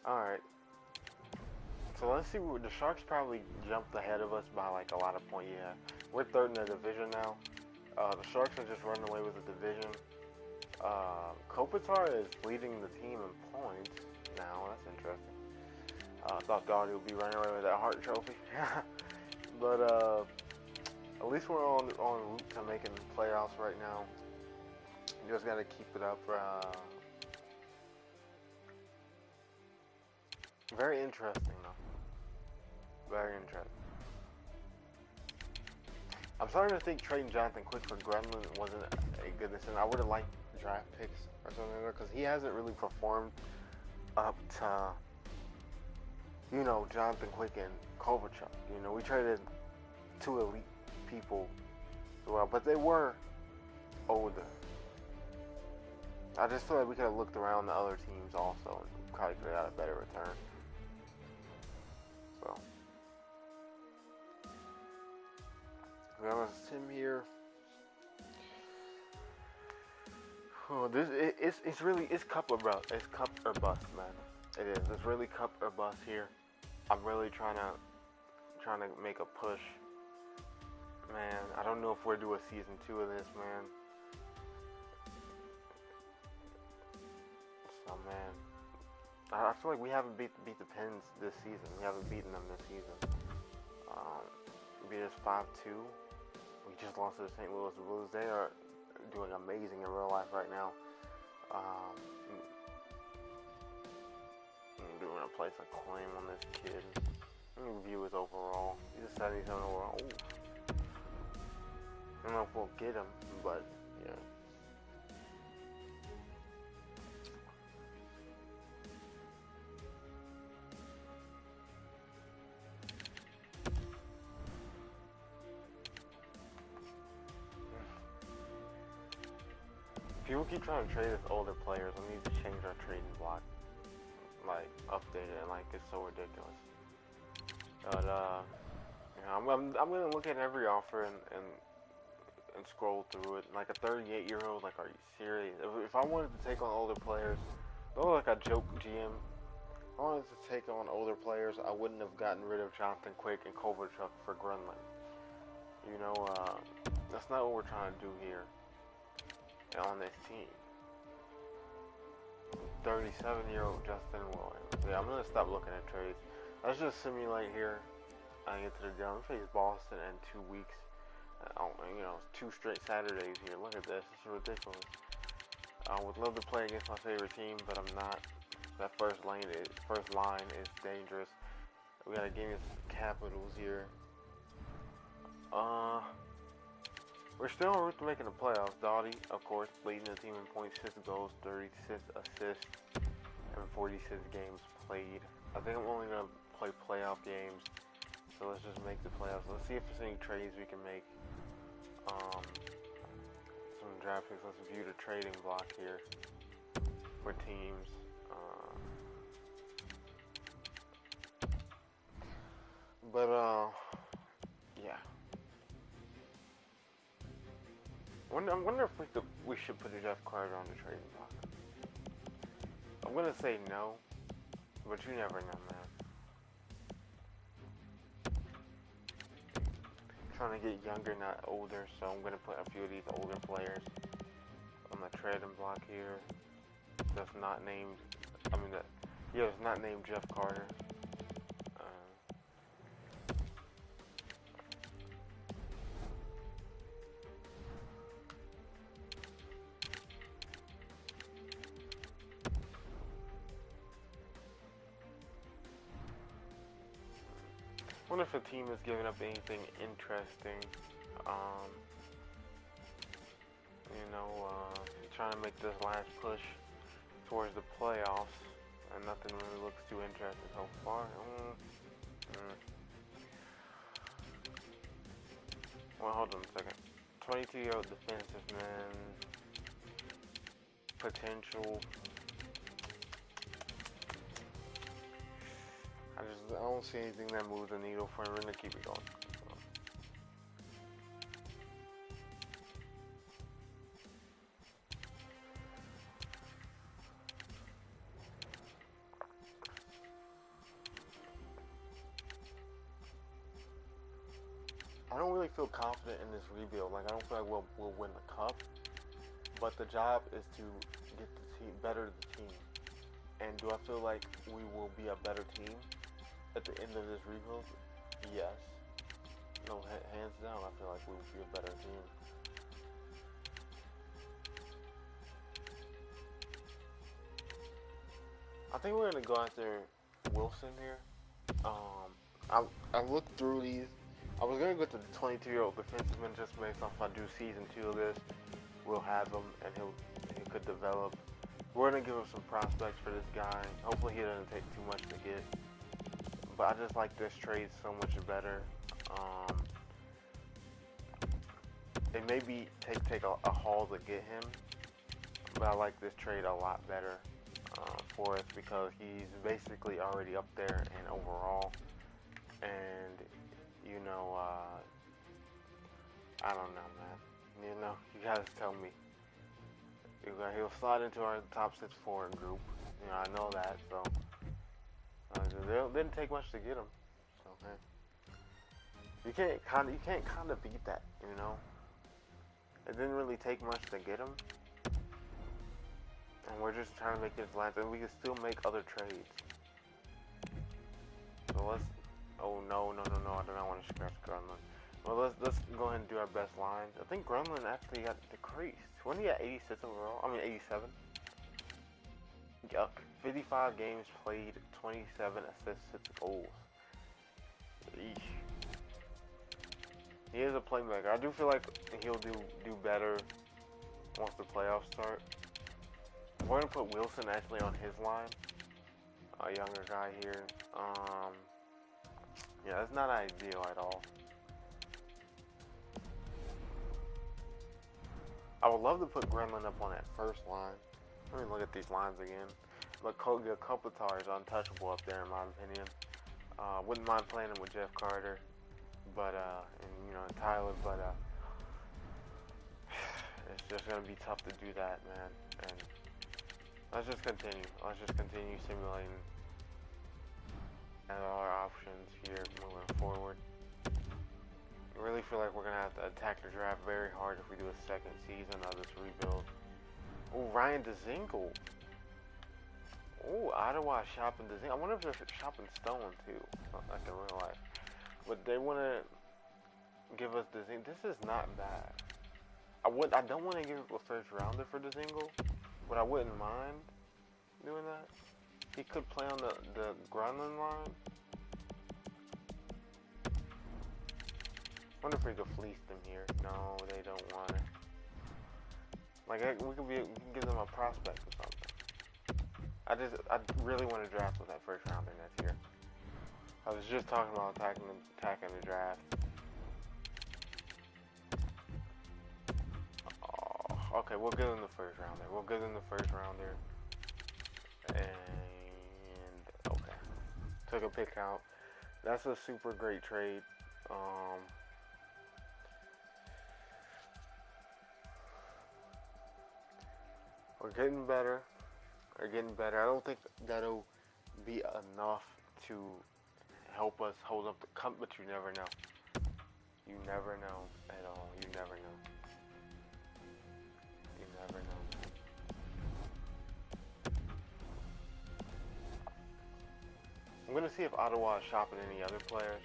Alright. So let's see, the Sharks probably jumped ahead of us by a lot of points. Yeah, we're third in the division now. The Sharks are just running away with the division. Kopitar is leading the team in points now. That's interesting. I thought Dottie would be running away with that Hart Trophy. But at least we're on route to making playoffs right now. You just gotta keep it up. Very interesting though. Very interesting. I'm starting to think trading Jonathan Quick for Gremlin wasn't a good decision. I would have liked draft picks or something like that because he hasn't really performed up to, you know, Jonathan Quick and Kovalchuk. You know, we traded two elite people as well, but they were older. I just feel like we could have looked around the other teams also and probably could have got a better return. So we have a sim here. Oh, it's really cup or bust. It's cup or bust, man. It is. It's really cup or bust here. I'm really trying to make a push. Man, I don't know if we're doing season 2 of this, man. So, man, I feel like we haven't beat the Pens this season. We haven't beaten them this season. We beat us 5-2. We just lost to the St. Louis Blues. They are doing amazing in real life right now. I'm doing a place a claim on this kid. Let me review his overall. He's a 77 overall. Ooh. I don't know if we'll get him, but yeah. People keep trying to trade us older players. We need to change our trading block, like update it. Like it's so ridiculous. But you know, I'm gonna look at every offer and scroll through it. Like a 38-year-old. Like, are you serious? If I wanted to take on older players, though, like a joke GM. If I wanted to take on older players, I wouldn't have gotten rid of Jonathan Quick and Kovalchuk for Grunland. You know, that's not what we're trying to do here on this team. 37-year-old Justin Williams. Yeah, I'm gonna stop looking at trades. Let's just simulate here. I get to the deal. I'm gonna face Boston in 2 weeks. You know, 2 straight Saturdays here. Look at this. It's ridiculous. I would love to play against my favorite team, but I'm not. That first line is dangerous. We got a game against the Capitals here. We're still en route to making the playoffs. Dottie, of course, leading the team in points, 6 goals, 36 assists, and 46 games played. I think I'm only gonna play playoff games. So let's just make the playoffs. Let's see if there's any trades we can make. Some draft picks. Let's view the trading block here for teams. Yeah. I wonder if we should put a Jeff Carter on the trading block. I'm gonna say no, but you never know, man. Trying to get younger, not older, so I'm gonna put a few of these older players on the trading block here. That's not named. It's not named Jeff Carter. I wonder if the team is giving up anything interesting. Trying to make this last push towards the playoffs, and nothing really looks too interesting so far. Well, hold on a second. 22-year-old defensive man. Potential. I don't see anything that moves the needle for him. We're gonna keep it going. I don't really feel confident in this rebuild. Like, I don't feel like we'll win the cup, but the job is to get the team better the team. And do I feel like we will be a better team at the end of this rebuild? Yes. No, hands down, I feel like we will be a better team. I think we're gonna go after Wilson here. I looked through these. I was gonna go to the 22-year-old defenseman just based off if I do season 2 of this. We'll have him and he could develop. We're gonna give him some prospects for this guy. Hopefully he doesn't take too much to get. But I just like this trade so much better. It may be take a haul to get him, but I like this trade a lot better for us because he's basically already up there in overall. And you know, I don't know, man. You know, you guys tell me. He'll slide into our top 6 forward group. You know, I know that. So they didn't take much to get him. So hey, you can't kind of beat that. You know, it didn't really take much to get him, and we're just trying to make this last, and we can still make other trades. So let's. Oh no! I do not want to scratch Grunlund. Well, let's go ahead and do our best lines. I think Grunlund actually got decreased. Wasn't he at 86 overall? I mean 87. Yuck. 55 games played, 27 assists, 6 goals. Eesh. He is a playmaker. I do feel like he'll do better once the playoffs start. We're gonna put Wilson actually on his line. A younger guy here. Yeah, that's not ideal at all. I would love to put Gremlin up on that first line. Let me look at these lines again. But Kopitar is untouchable up there in my opinion. Wouldn't mind playing him with Jeff Carter, but and you know Tyler, but it's just gonna be tough to do that, man. And let's just continue. Let's just continue simulating our options here moving forward. I really feel like we're gonna have to attack the draft very hard if we do a second season of this rebuild. Oh, Ryan Dzingel. Oh, Ottawa shopping Dzingel. I wonder if they're shopping Stone too, like in real life. But they want to give us Dzingel. This is not bad. I don't want to give up a first rounder for Dzingel, but I wouldn't mind doing that. He could play on the Grunlund line. Wonder if we could fleece them here. No, they don't want it. Like we can give them a prospect or something. I really want to draft with that first rounder next year. I was just talking about attacking the draft. Oh, okay, we'll give them the first rounder. And okay, took a pick out. That's a super great trade. We're getting better. I don't think that'll be enough to help us hold up the cup, but you never know. You never know at all. You never know. I'm gonna see if Ottawa is shopping any other players,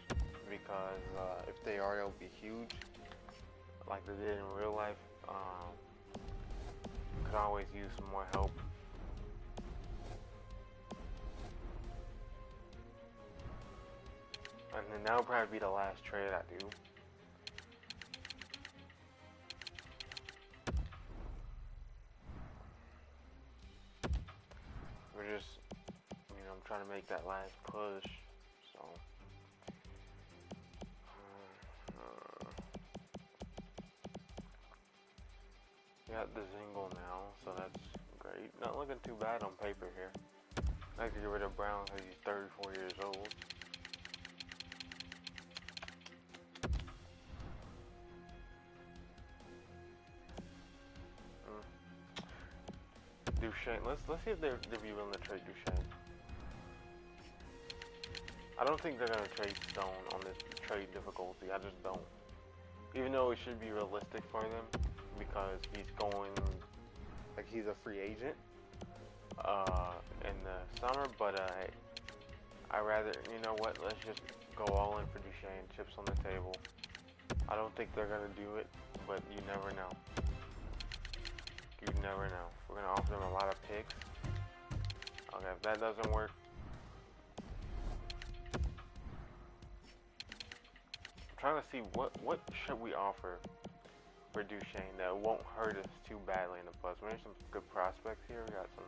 because if they are, it'll be huge, like they did in real life. Could always use some more help. And then that'll probably be the last trade I do. We're just, you know, I'm trying to make that last push, so. Got the Zingle now, so that's great. Not looking too bad on paper here. I like to get rid of Brown because he's 34 years old. Duchesne. Let's see if they're willing to trade Duchesne. I don't think they're gonna trade Stone on this trade difficulty. I just don't. Even though it should be realistic for them, because he's going like he's a free agent in the summer, but I rather, you know what, let's just go all in for Duchesne, chips on the table. I don't think they're going to do it, but you never know. You never know. We're going to offer them a lot of picks. Okay, if that doesn't work, I'm trying to see what should we offer for Duchesne that won't hurt us too badly in the bus. There's some good prospects here. We got some.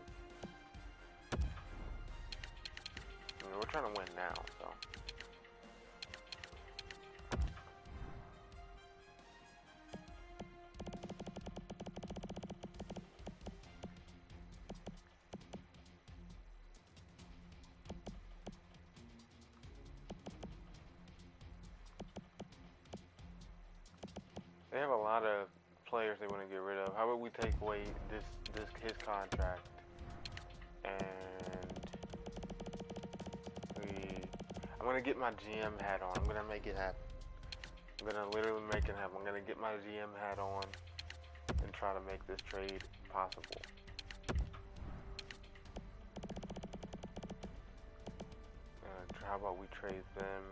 I mean, we're trying to win now, so. They have a lot of players they want to get rid of. How about we take away his contract, and I'm gonna get my GM hat on. I'm gonna make it happen. I'm gonna literally make it happen. I'm gonna get my GM hat on and try to make this trade possible. How about we trade them?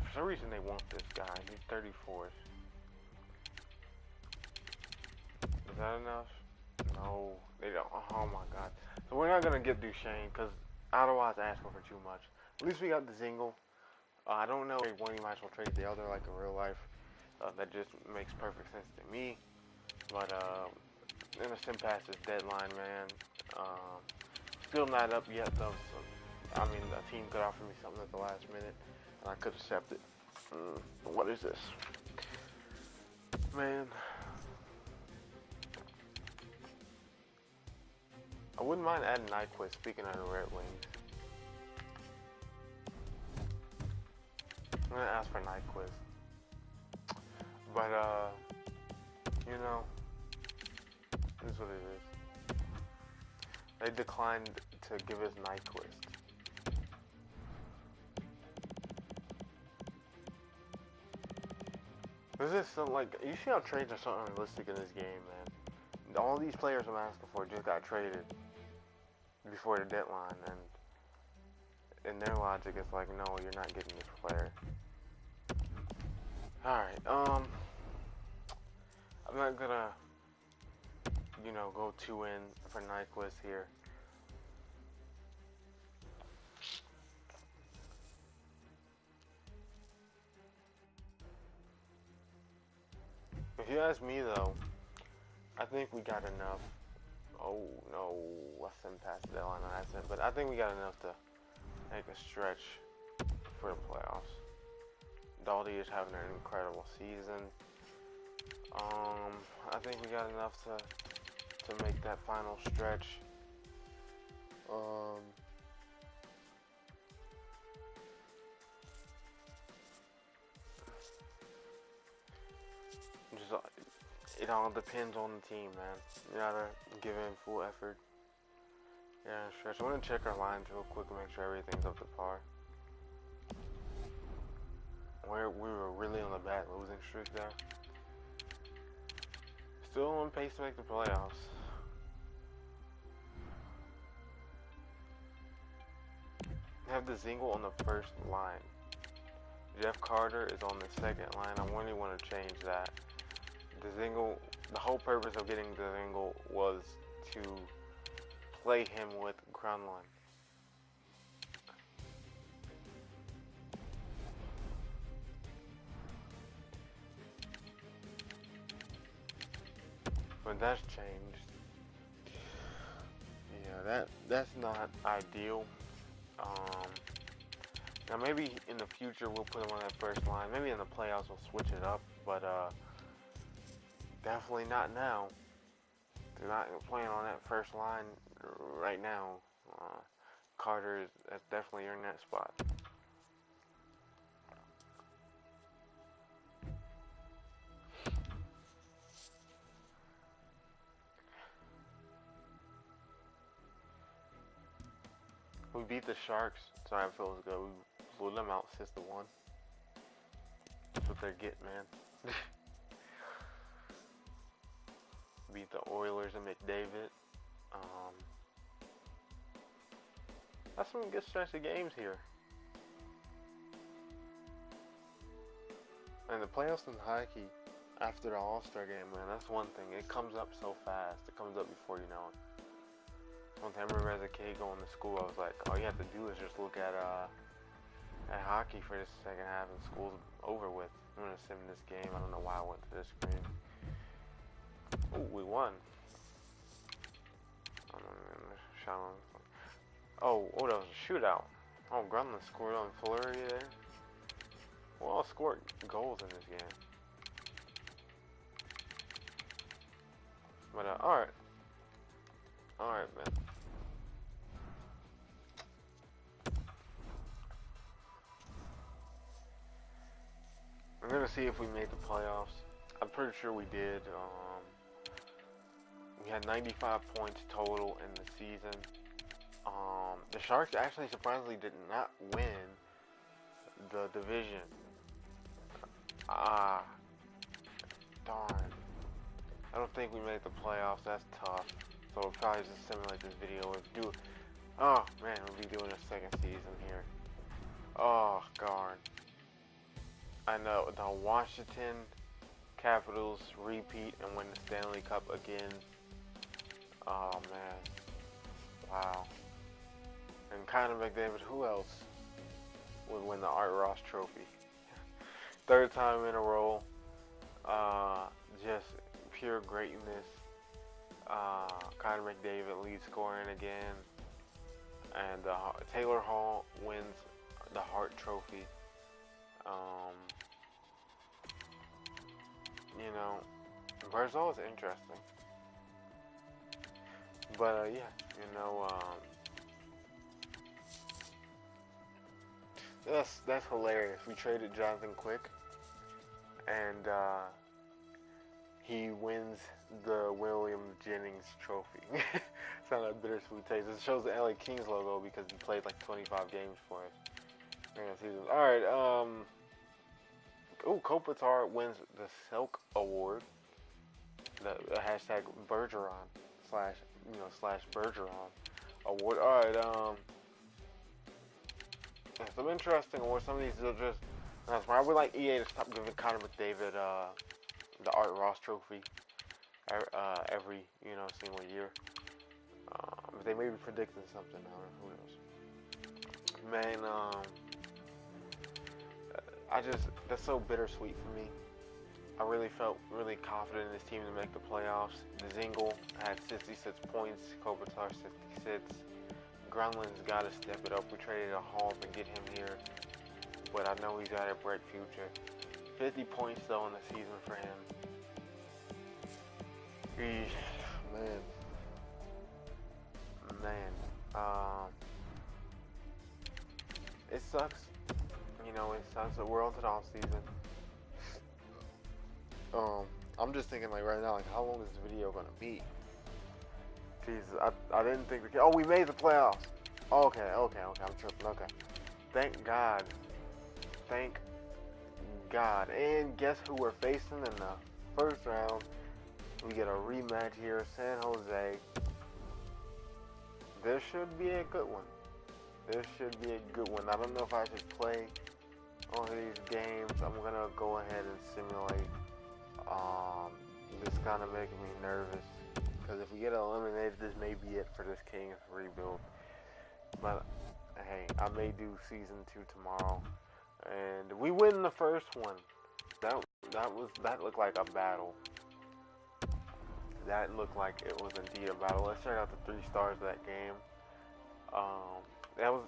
For some reason they want this guy. He's 34th. Is that enough? No, they don't. Oh my god. So we're not gonna get Duchesne because Ottawa's asking for too much. At least we got the Zingle. I don't know if one you might as well trade the other like in real life. That just makes perfect sense to me. But in the Simpass's deadline, man. Still not up yet though. So, I mean, a team could offer me something at the last minute, and I could accept it. What is this, man? I wouldn't mind adding Nyquist. Speaking of the Red Wings, I'm gonna ask for Nyquist, but you know, this is what it is. They declined to give us Nyquist. This is so, like, you see how trades are so unrealistic in this game, man. All these players I'm asking for just got traded before the deadline, and in their logic, it's like, no, you're not getting this player. Alright, I'm not gonna, you know, go too in for Nyquist here. If you ask me, though, I think we got enough. Oh, no, I sent past the deadline on accident, but I think we got enough to make a stretch for the playoffs. Daldy is having an incredible season. I think we got enough to make that final stretch. It all depends on the team, man. You gotta give in full effort. Yeah, stretch. I want to check our lines real quick and make sure everything's up to par. We were really on a bad losing streak there. Still on pace to make the playoffs. Have the Zingle on the first line. Jeff Carter is on the second line. I really want to change that. The Zingle, the whole purpose of getting the Zingle was to play him with Grunlund. But that's changed. Yeah, that's not ideal. Now maybe in the future we'll put him on that first line. Maybe in the playoffs we'll switch it up, but definitely not now. They're not playing on that first line right now. Carter is definitely in that spot. We beat the Sharks, so I feel good. We blew them out 6-1. That's what they're getting, man. Beat the Oilers and McDavid. That's some good stretch of games here. And the playoffs in hockey, after the All-Star game, man, that's one thing. It comes up so fast. It comes up before you know it. One time I remember as a kid going to school, I was like, all you have to do is just look at hockey for this second half and school's over with. I'm going to sim this game. I don't know why I went to this screen. Ooh, we won. Oh, that was a shootout. Oh, Grunland scored on Fleury there. Who all scored goals in this game? But, alright. Alright, man. I'm gonna see if we made the playoffs. I'm pretty sure we did. We had 95 points total in the season. The Sharks actually surprisingly did not win the division. Darn. I don't think we made the playoffs. That's tough. So we'll probably just simulate this video and do. Oh man, we'll be doing a second season here. Oh darn. I know the Washington Capitals repeat and win the Stanley Cup again. Oh man. Wow. And Conor McDavid, who else would win the Art Ross Trophy? Third time in a row. Just pure greatness. Conor McDavid leads scoring again. And Taylor Hall wins the Hart Trophy. You know, Barzal is interesting. But yeah, you know, that's hilarious. We traded Jonathan Quick, and he wins the William Jennings Trophy. It's not a bittersweet taste. It shows the LA Kings logo because he played like 25 games for us. All right. Kopitar wins the Selk Award. The hashtag Bergeron / Bergeron Award. All right. Some interesting awards. Some of these are just. That's why I would like EA to stop giving Conor McDavid the Art Ross Trophy every single year. But they may be predicting something. Who knows? Man, that's so bittersweet for me. I really felt really confident in this team to make the playoffs. Dzingel had 66 points, Kopitar 66. Grunland's got to step it up. We traded a Hall to get him here, but I know he's got a bright future. 50 points though in the season for him. Man. It sucks. It sucks that we're on to the off season. I'm just thinking like right now, like how long is this video gonna be? Jesus, I didn't think we made the playoffs. Okay, I'm tripping. Okay, thank God. And guess who we're facing in the first round? We get a rematch here, San Jose. This should be a good one. I don't know if I should play all of these games. I'm gonna go ahead and simulate. This kind of making me nervous because if we get eliminated, this may be it for this Kings rebuild. But hey, I may do season 2 tomorrow, and we win the first one. That looked like a battle. That looked like it was indeed a battle. Let's check out the 3 stars of that game. That was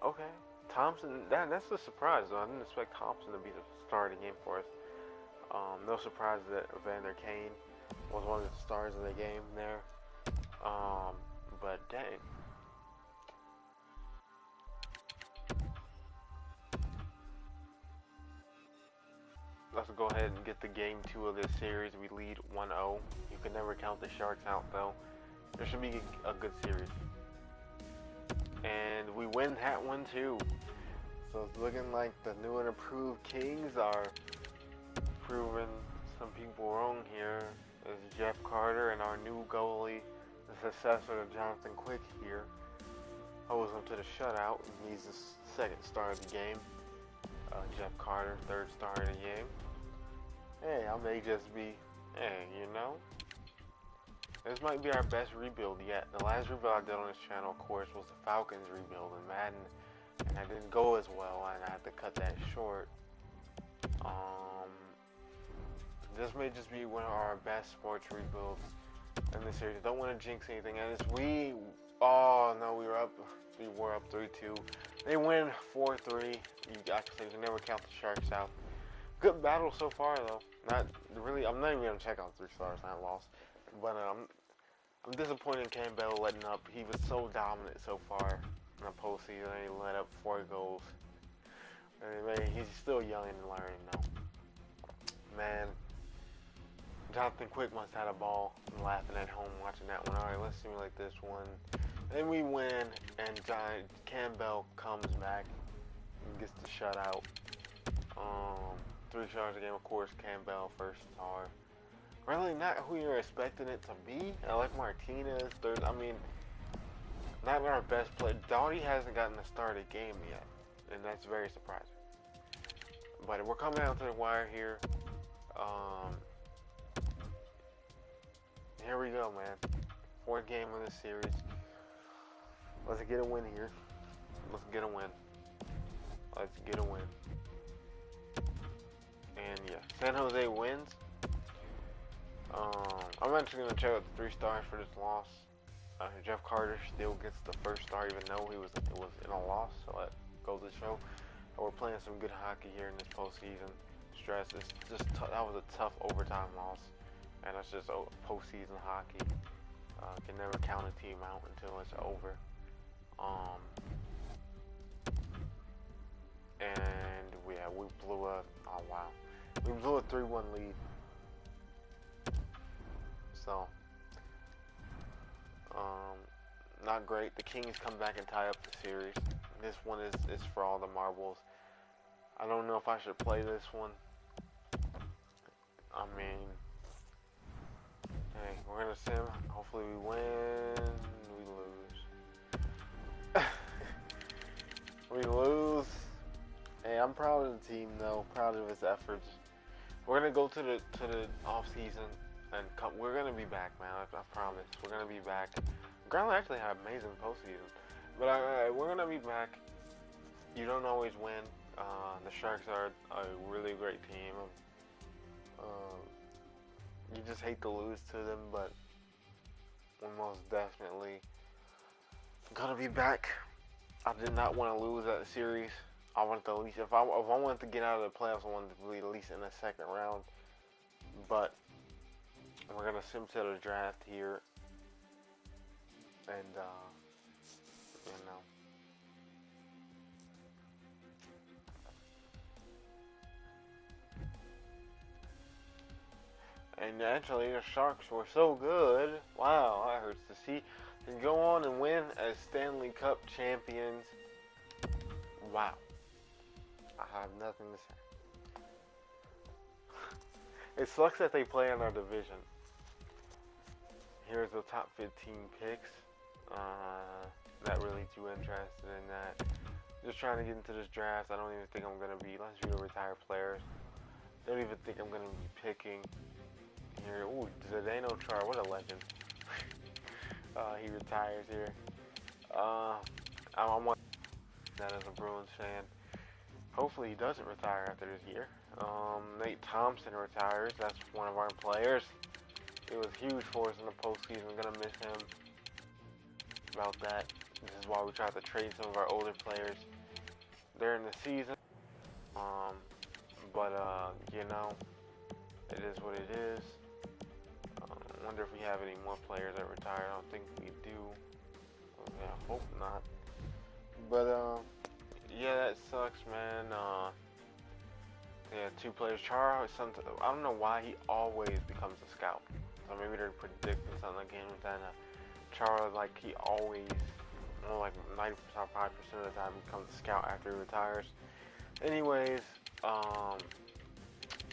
okay. Thompson. That's a surprise though. I didn't expect Thompson to be the star of the game for us. No surprise that Evander Kane was one of the stars of the game there. But dang. Let's go ahead and get the game 2 of this series. We lead 1-0. You can never count the Sharks out though. There should be a good series. and we win that one too. So it's looking like the new and improved Kings are proving some people wrong here. It's Jeff Carter and our new goalie, the successor to Jonathan Quick here, holds him to the shutout. He's the second star of the game. Jeff Carter, third star of the game. Hey, I may just be, hey, you know, this might be our best rebuild yet. The last rebuild I did on this channel, of course, was the Falcons rebuild in Madden, and that didn't go as well, and I had to cut that short. This may just be one of our best sports rebuilds in this series. I don't want to jinx anything, and oh no, we were up 3-2. They win 4-3. You can never count the Sharks out. Good battle so far, though. Not really. I'm not even gonna check on 3 stars. Not lost, but I'm disappointed in Campbell letting up. He was so dominant so far in the postseason. He let up 4 goals. Anyway, he's still young and learning, though. Man, Jonathan Quick must have had a ball. I'm laughing at home watching that one. All right, let's simulate this one. Then we win, and Campbell comes back and gets the shutout. 3 stars a game, of course. Campbell, first star. Really not who you're expecting it to be. I like Martinez, third. I mean, not our best player. Doughty hasn't gotten the start of the game yet, and that's very surprising. But we're coming down to the wire here. Here we go, man. 4th game of this series. Let's get a win here. Let's get a win. Let's get a win. And yeah, San Jose wins. I'm actually gonna check out the 3 stars for this loss. Jeff Carter still gets the first star, even though it was in a loss. So that goes to show we're playing some good hockey here in this postseason. Stress is just that was a tough overtime loss, and it's just postseason hockey. Can never count a team out until it's over. And we blew a 3-1 lead. So, not great. The Kings come back and tie up the series. This one is for all the marbles. I don't know if I should play this one. I mean, hey, we're gonna sim. Hopefully we win. We lose. We lose. Hey, I'm proud of the team though. Proud of his efforts. We're gonna go to the off season and come. We're gonna be back, man. I promise. We're gonna be back. Garland actually had an amazing postseason, but we're gonna be back. You don't always win. The Sharks are a really great team. You just hate to lose to them, but we're most definitely gonna be back. I did not want to lose that series. I wanted to at least, if I wanted to get out of the playoffs, I wanted to be at least in the 2nd round. But we're gonna sim to the draft here, and you know. And actually, the Sharks were so good. Wow, that hurts to see. And go on and win as Stanley Cup champions. Wow. I have nothing to say. It sucks that they play in our division. Here's the top 15 picks. Not really too interested in that. Just trying to get into this draft. I don't even think I'm going to be, unless you're retired players. Don't even think I'm going to be picking here. Ooh, Zdeno Chara, what a legend. He retires here. I'm that as a Bruins fan. Hopefully he doesn't retire after this year. Nate Thompson retires. That's one of our players. It was huge for us in the postseason. I'm gonna miss him. About that. This is why we tried to trade some of our older players during the season. You know, it is what it is. I wonder if we have any more players that retire. I don't think we do. Yeah, I hope not. But, yeah, that sucks, man. Yeah, 2 players. Chara, I don't know why he always becomes a scout. So maybe they're predicting something like him. Chara, like, he always like 95% of the time becomes a scout after he retires. Anyways,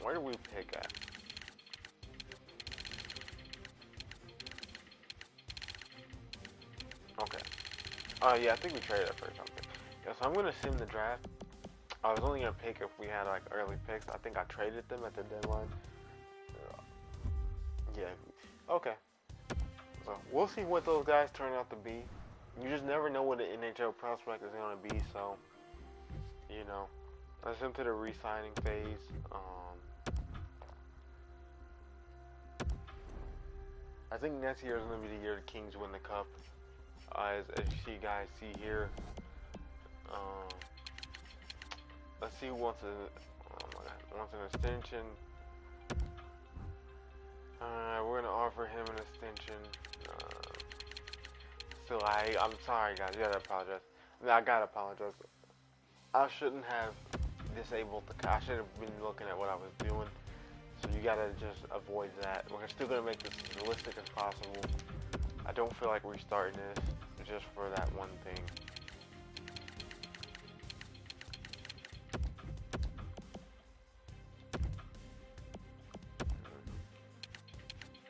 where do we pick at? Okay. Yeah, I think we traded that for something. Yeah, so I'm gonna sim the draft. I was only gonna pick if we had like early picks. I think I traded them at the deadline. Yeah. Okay. So we'll see what those guys turn out to be. You just never know what the NHL prospect is gonna be. So, you know, let's into the re-signing phase. I think next year is gonna be the year the Kings win the cup. As you guys see here. Let's see who wants an extension. We're gonna offer him an extension. So I'm sorry guys, you gotta apologize. I gotta apologize. I shouldn't have disabled I should have been looking at what I was doing. So you gotta just avoid that. We're still gonna make this as realistic as possible. I don't feel like restarting this just for that one thing.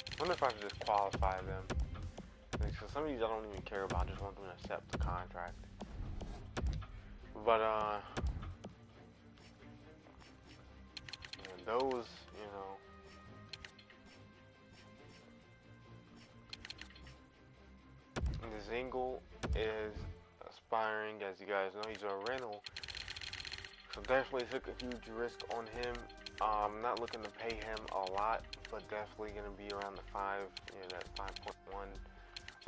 I wonder if I should just qualify them. Because some of these I don't even care about. I just want them to accept the contract. But, those, you know. The Zingle is aspiring, as you guys know. He's a rental. So definitely took a huge risk on him. I'm not looking to pay him a lot, but definitely going to be around the 5, that 5.1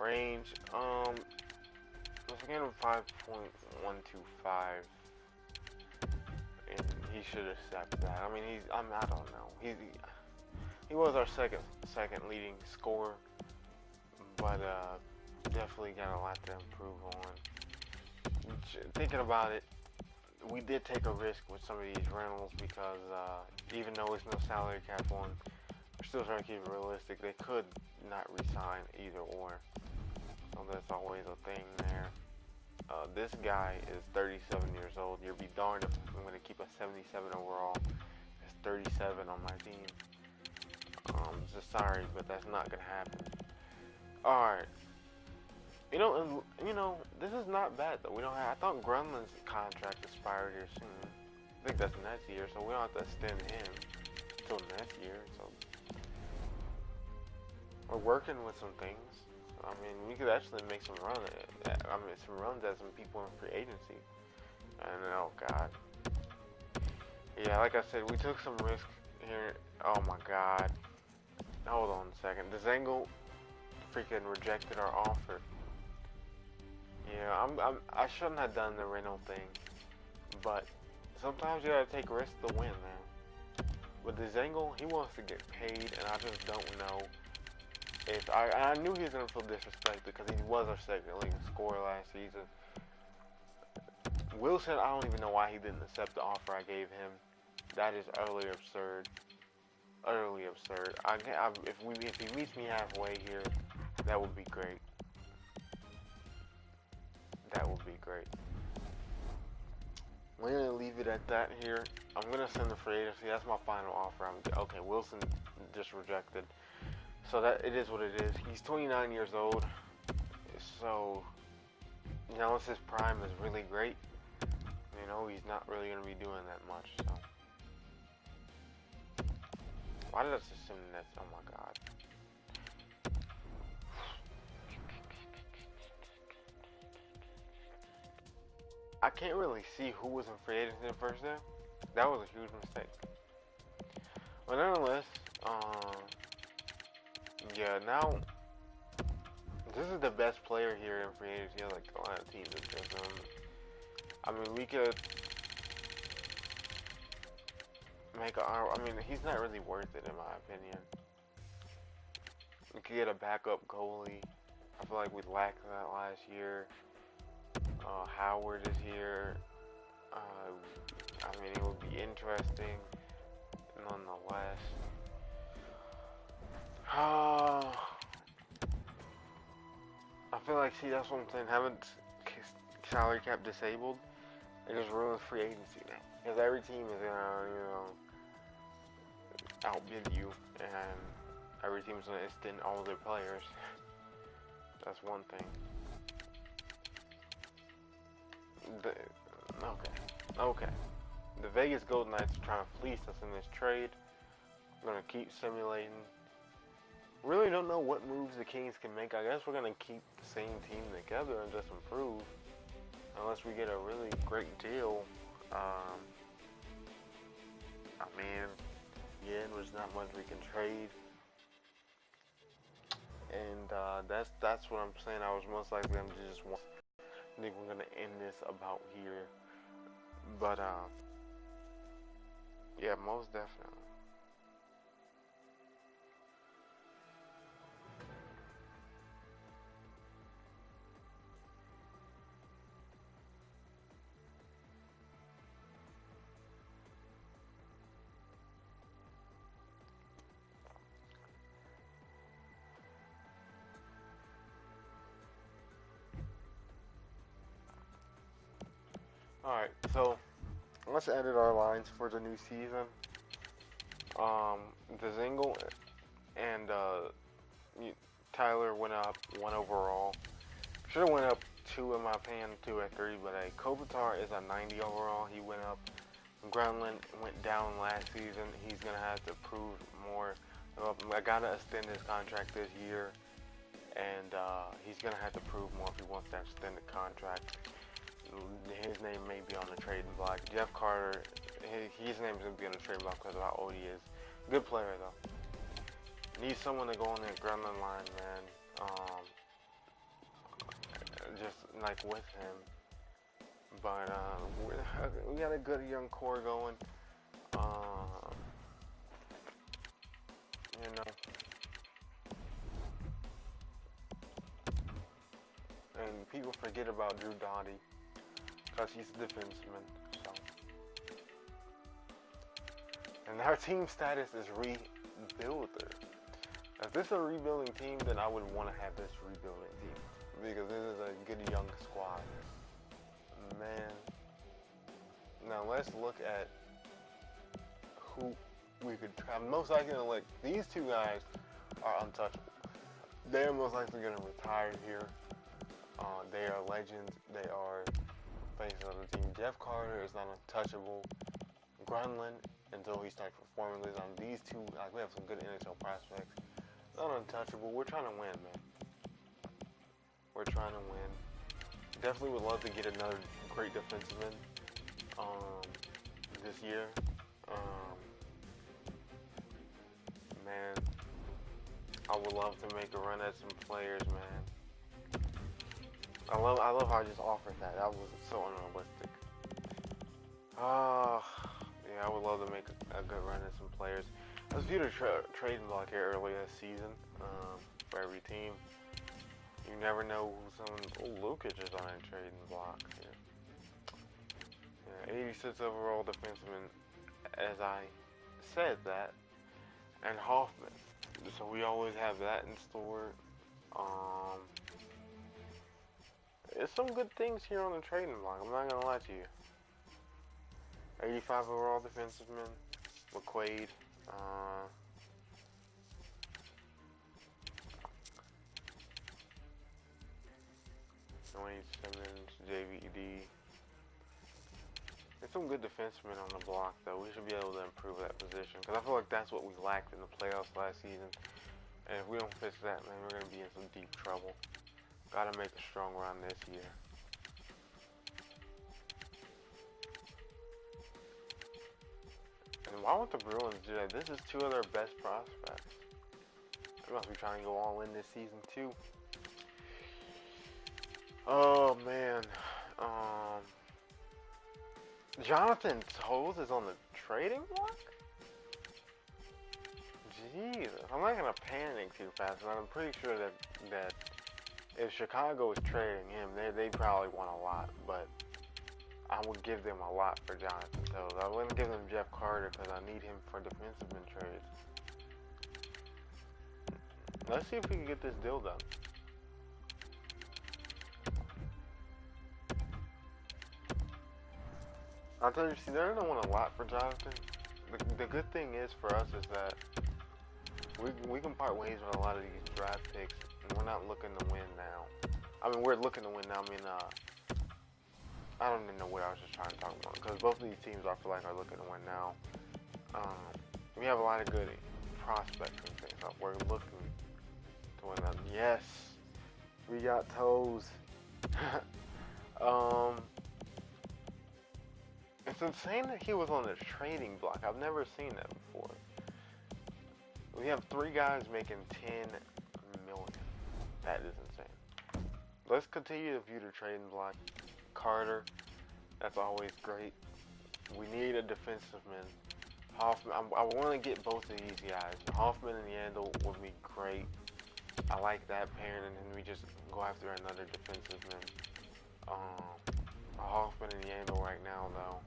range. Let's get him 5.125, and he should accept that. I mean, I don't know. He was our second leading scorer, but definitely got a lot to improve on. Thinking about it, we did take a risk with some of these rentals because even though it's no salary cap on, we're still trying to keep it realistic. They could not re-sign either or, so that's always a thing there. This guy is 37 years old. You'll be darned if I'm going to keep a 77 overall. It's 37 on my team. Just sorry, but that's not going to happen. Alright. You know, this is not bad though. I thought Grunland's contract expired here soon. I think that's next year, so we don't have to extend him till next year. So we're working with some things. I mean, we could actually make some runs at some people in free agency. And oh god, yeah, like I said, we took some risk here. Oh my god, hold on a second. The Zingle freaking rejected our offer. Yeah, I shouldn't have done the rental thing, but sometimes you gotta take risks to win, man. But the Zingle, he wants to get paid, and I just don't know if I knew he was gonna feel disrespected because he was our second leading scorer last season. Wilson, I don't even know why he didn't accept the offer I gave him. That is utterly absurd. Utterly absurd. If he meets me halfway here, that would be great. That would be great. We're gonna leave it at that here. I'm gonna send the free agency. That's my final offer. Okay, Wilson just rejected. So that it is what it is. He's 29 years old. So, unless his prime is really great, he's not really gonna be doing that much. So, why did I just assume that? Oh my god. I can't really see who was in free agency the first day. That was a huge mistake. But nonetheless, yeah, now this is the best player here in free agency. Like a lot of teams interest him. I mean, we could make he's not really worth it in my opinion. We could get a backup goalie. I feel like we lacked that last year. Howard is here. I mean, it would be interesting, nonetheless. I feel like, that's what I'm saying. salary cap disabled, it just ruins free agency now. Because every team is gonna, outbid you, and every team's gonna extend all their players. That's one thing. Okay. The Vegas Golden Knights are trying to fleece us in this trade. We're gonna keep simulating. Really don't know what moves the Kings can make. I guess we're gonna keep the same team together and just improve, unless we get a really great deal. I mean, yeah, there's not much we can trade, and that's what I'm saying. I was most likely I'm just want. I think we're gonna end this about here, but yeah, most definitely. Alright, so let's edit our lines for the new season. Dzingel and Tyler went up 1 overall. Should have went up 2 in my opinion, 2 at 3, but Kopitar is a 90 overall. He went up. Granlund went down last season. He's gonna have to prove more. I gotta extend his contract this year, and he's gonna have to prove more if he wants to extend the contract. His name may be on the trading block. Jeff Carter, his name is going to be on the trading block because of how old he is. Good player, though. Need someone to go on that Gremlin line, man. Just, like, with him. But, we got a good young core going. You know. And people forget about Drew Doughty. Because he's a defenseman, so. And our team status is rebuilder. If this is a rebuilding team, then I would want to have this rebuilding team. Because this is a good young squad. Man. Now let's look at who we could try. Most likely to look. These two guys are untouchable. They're most likely going to retire here. They are legends. They are face of the team. Jeff Carter is not untouchable. Granlund, until he starts performing on these two, like we have some good NHL prospects. Not untouchable. We're trying to win, man. We're trying to win. Definitely would love to get another great defenseman this year. Man, I would love to make a run at some players, man. I love how I just offered that. That was so unrealistic. Yeah, I would love to make a good run at some players. Let's view the trading block here early this season for every team. You never know who someone. Oh, Lukic is on a trading block here. Yeah, 86 overall defenseman, as I said that, and Hoffman. So we always have that in store. There's some good things here on the trading block. I'm not gonna lie to you. 85 overall defenseman, McQuaid. Wayne Simmons, JVD. There's some good defensemen on the block, though. We should be able to improve that position because I feel like that's what we lacked in the playoffs last season. And if we don't fix that, man, we're gonna be in some deep trouble. Gotta make a strong run this year. And why would the Bruins do that? This is 2 of their best prospects. They must be trying to go all in this season too. Oh man. Jonathan Toews is on the trading block? Jesus. I'm not gonna panic too fast, but I'm pretty sure that if Chicago is trading him, they probably want a lot, but I would give them a lot for Jonathan Toews. I wouldn't give them Jeff Carter because I need him for defenseman trades. Let's see if we can get this deal done. I'll tell you, see, they're gonna want a lot for Jonathan. The good thing is for us is that we can part ways with a lot of these draft picks, and we're not looking to win now. I mean, we're looking to win now. I mean, I don't even know what I was just trying to talk about, because both of these teams I feel like are looking to win now. We have a lot of good prospects and things. So we're looking to win them. Yes, we got toes. It's insane that he was on the trading block. I've never seen that before. We have 3 guys making $10 million. That is insane. Let's continue to view the trading block. Carter, that's always great. We need a defensive man. Hoffman, I want to get both of these guys. Hoffman and Yandel would be great. I like that pairing, and then we just go after another defensive man. Hoffman and Yandel right now, though.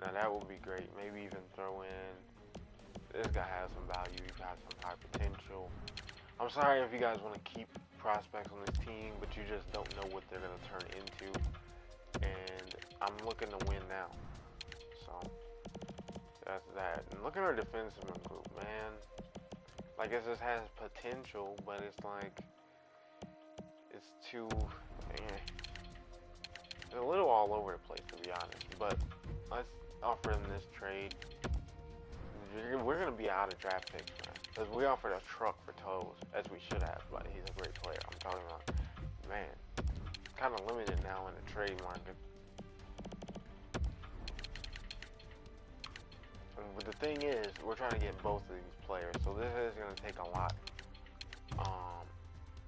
Now that would be great. Maybe even throw in. This guy has some value. He's got some high potential. I'm sorry if you guys want to keep prospects on this team, but you just don't know what they're going to turn into. And I'm looking to win now. So that's that. And look at our defensive group, man. Like, it just has potential, but it's like, it's too, it's a little all over the place, to be honest. But let's offer him this trade. We're going to be out of draft picks, man. Because we offered a truck for toes, as we should have, but he's a great player. I'm talking about, man, kind of limited now in the trade market. But the thing is, we're trying to get both of these players, so this is going to take a lot.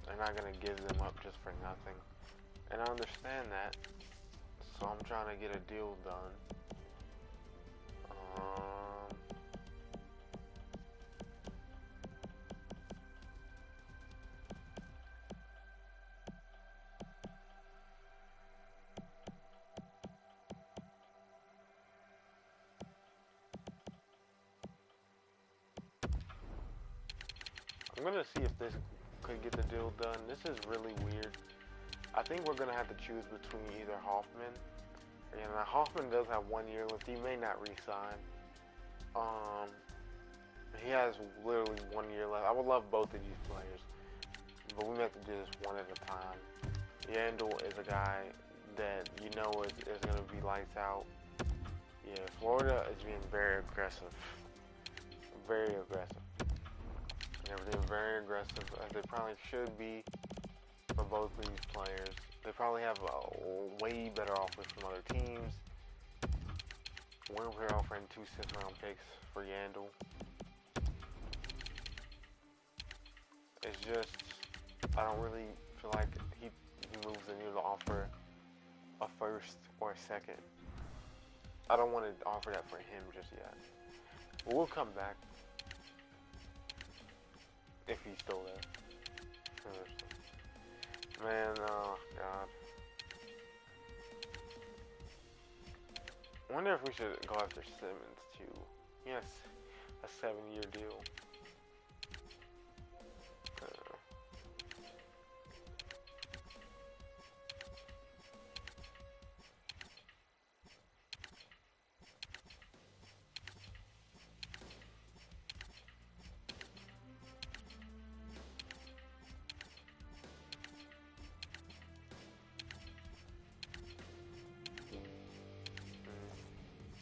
They're not going to give them up just for nothing. And I understand that, so I'm trying to get a deal done. I'm gonna see if this could get the deal done. This is really weird. I think we're gonna have to choose between either Hoffman. And Hoffman does have 1 year left. He may not re-sign. He has literally 1 year left. I would love both of these players, but we have to do this one at a time. Yandel is a guy that you know is gonna be lights out. Yeah, Florida is being very aggressive. Very aggressive. Everything very aggressive, as they probably should be for both of these players. They probably have a way better offers from other teams. We're offering 2 6th-round picks for Yandel. It's just, I don't really feel like he moves the needle to offer a 1st or a 2nd. I don't want to offer that for him just yet. But we'll come back. If he's still there. Man, oh god. I wonder if we should go after Simmons too. Yes, a 7-year deal.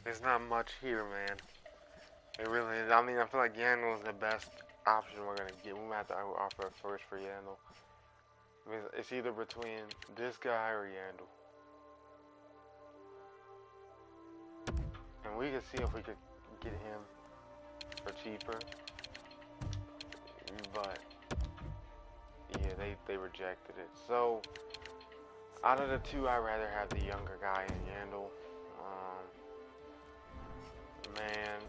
There's not much here, man. It really is. I mean, I feel like Yandel is the best option we're going to get. We might have to offer a 1st for Yandel. I mean, it's either between this guy or Yandel. And we can see if we could get him for cheaper. But, yeah, they rejected it. So, out of the 2, I'd rather have the younger guy in Yandel. Man.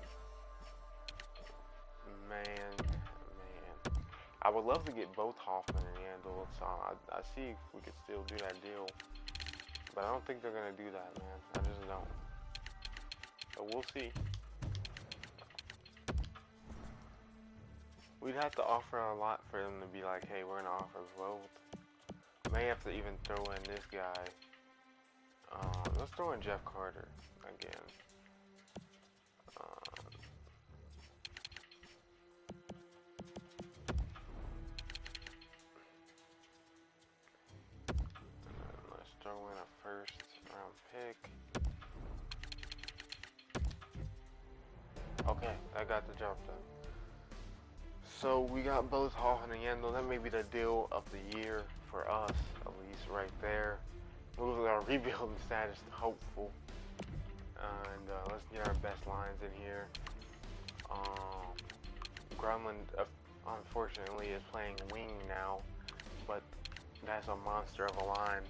I would love to get both Hoffman and Yandel, so I see if we could still do that deal. But I don't think they're going to do that, man. I just don't. But we'll see. We'd have to offer a lot for them to be like, hey, we're going to offer both. May have to even throw in this guy. Let's throw in Jeff Carter again. Let's throw in a first round pick. Okay, I got the job done. So we got both Hoffman and Yandel. That may be the deal of the year for us, at least right there. Moving our rebuilding status to hopeful. And let's get our best lines in here. Grunland, unfortunately, is playing wing now, but that's a monster of a line.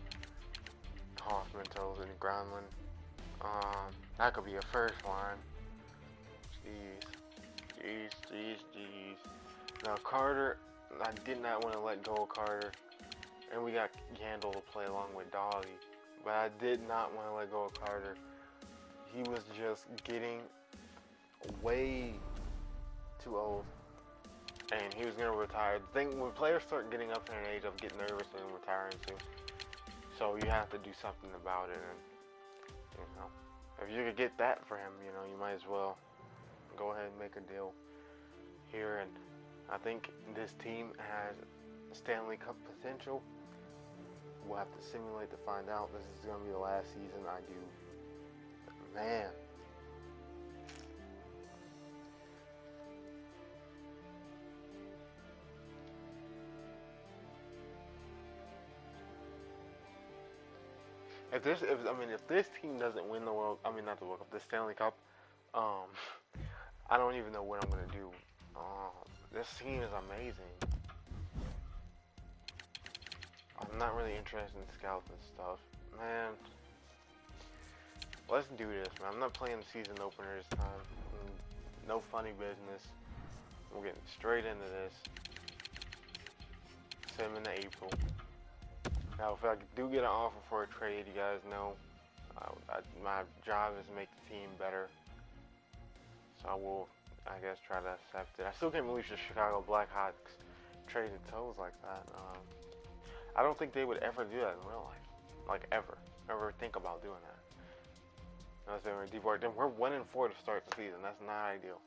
Hoffman, Toles, and Grunland. That could be a first line. Jeez. Now Carter, I did not want to let go of Carter, and we got Yandel to play along with Doggy, but I did not want to let go of Carter. He was just getting way too old, and he was going to retire. The thing, when players start getting up in an age of getting nervous and retiring soon, so you have to do something about it, and, you know, if you could get that for him, you know, you might as well go ahead and make a deal here. And I think this team has Stanley Cup potential. We'll have to simulate to find out. This is going to be the last season I do. Man. If this team doesn't win the the Stanley Cup, I don't even know what I'm gonna do. This team is amazing. I'm not really interested in scouts and stuff, man. Let's do this, man. I'm not playing the season opener this time. No funny business. We're getting straight into this. Send him into April. Now, if I do get an offer for a trade, you guys know my job is to make the team better. So I will, I guess, try to accept it. I still can't believe the Chicago Blackhawks traded Toes like that. I don't think they would ever do that in real life. Like, ever think about doing that. Unless they were deep work. Then we're 1-4 to start the season. That's not ideal.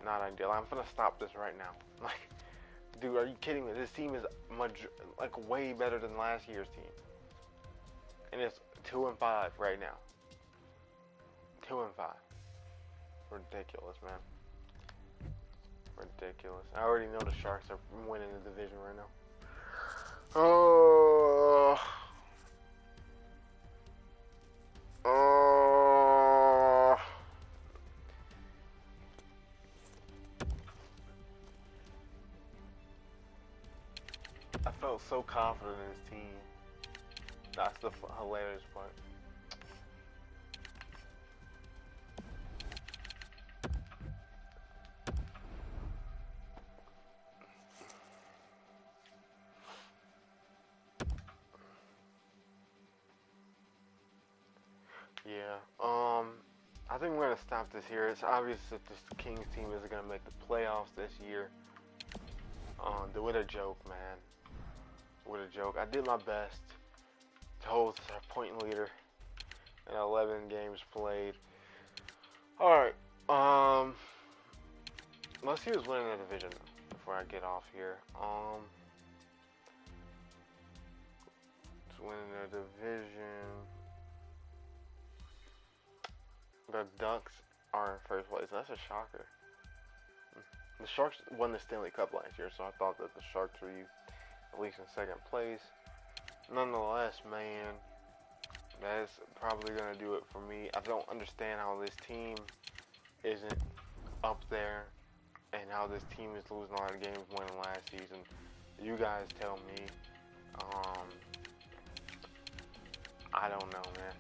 Not ideal. I'm gonna stop this right now. Like, dude, are you kidding me? This team is way better than last year's team. And it's 2-5 right now. 2-5. Ridiculous, man. Ridiculous. I already know the Sharks are winning the division right now. Oh. I felt so confident in his team. That's the hilarious part. Yeah, I think we're gonna stop this here. It's obvious that this Kings team isn't gonna make the playoffs this year. What a joke, man. What a joke. I did my best to hold our point leader in 11 games played. Alright, let's see who's winning the division before I get off here. Who's winning the division? The Ducks are in first place. That's a shocker. The Sharks won the Stanley Cup last year, so I thought that the Sharks would be at least in second place. Nonetheless, man, that's probably going to do it for me. I don't understand how this team isn't up there and how this team is losing a lot of games winning last season. You guys tell me. I don't know, man.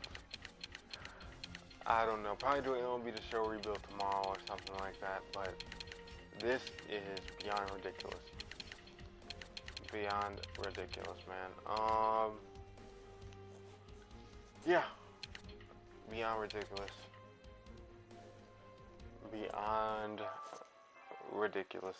I don't know. Probably doing MLB The Show rebuild tomorrow or something like that, but this is beyond ridiculous. Beyond ridiculous, man. Yeah. Beyond ridiculous. Beyond ridiculous.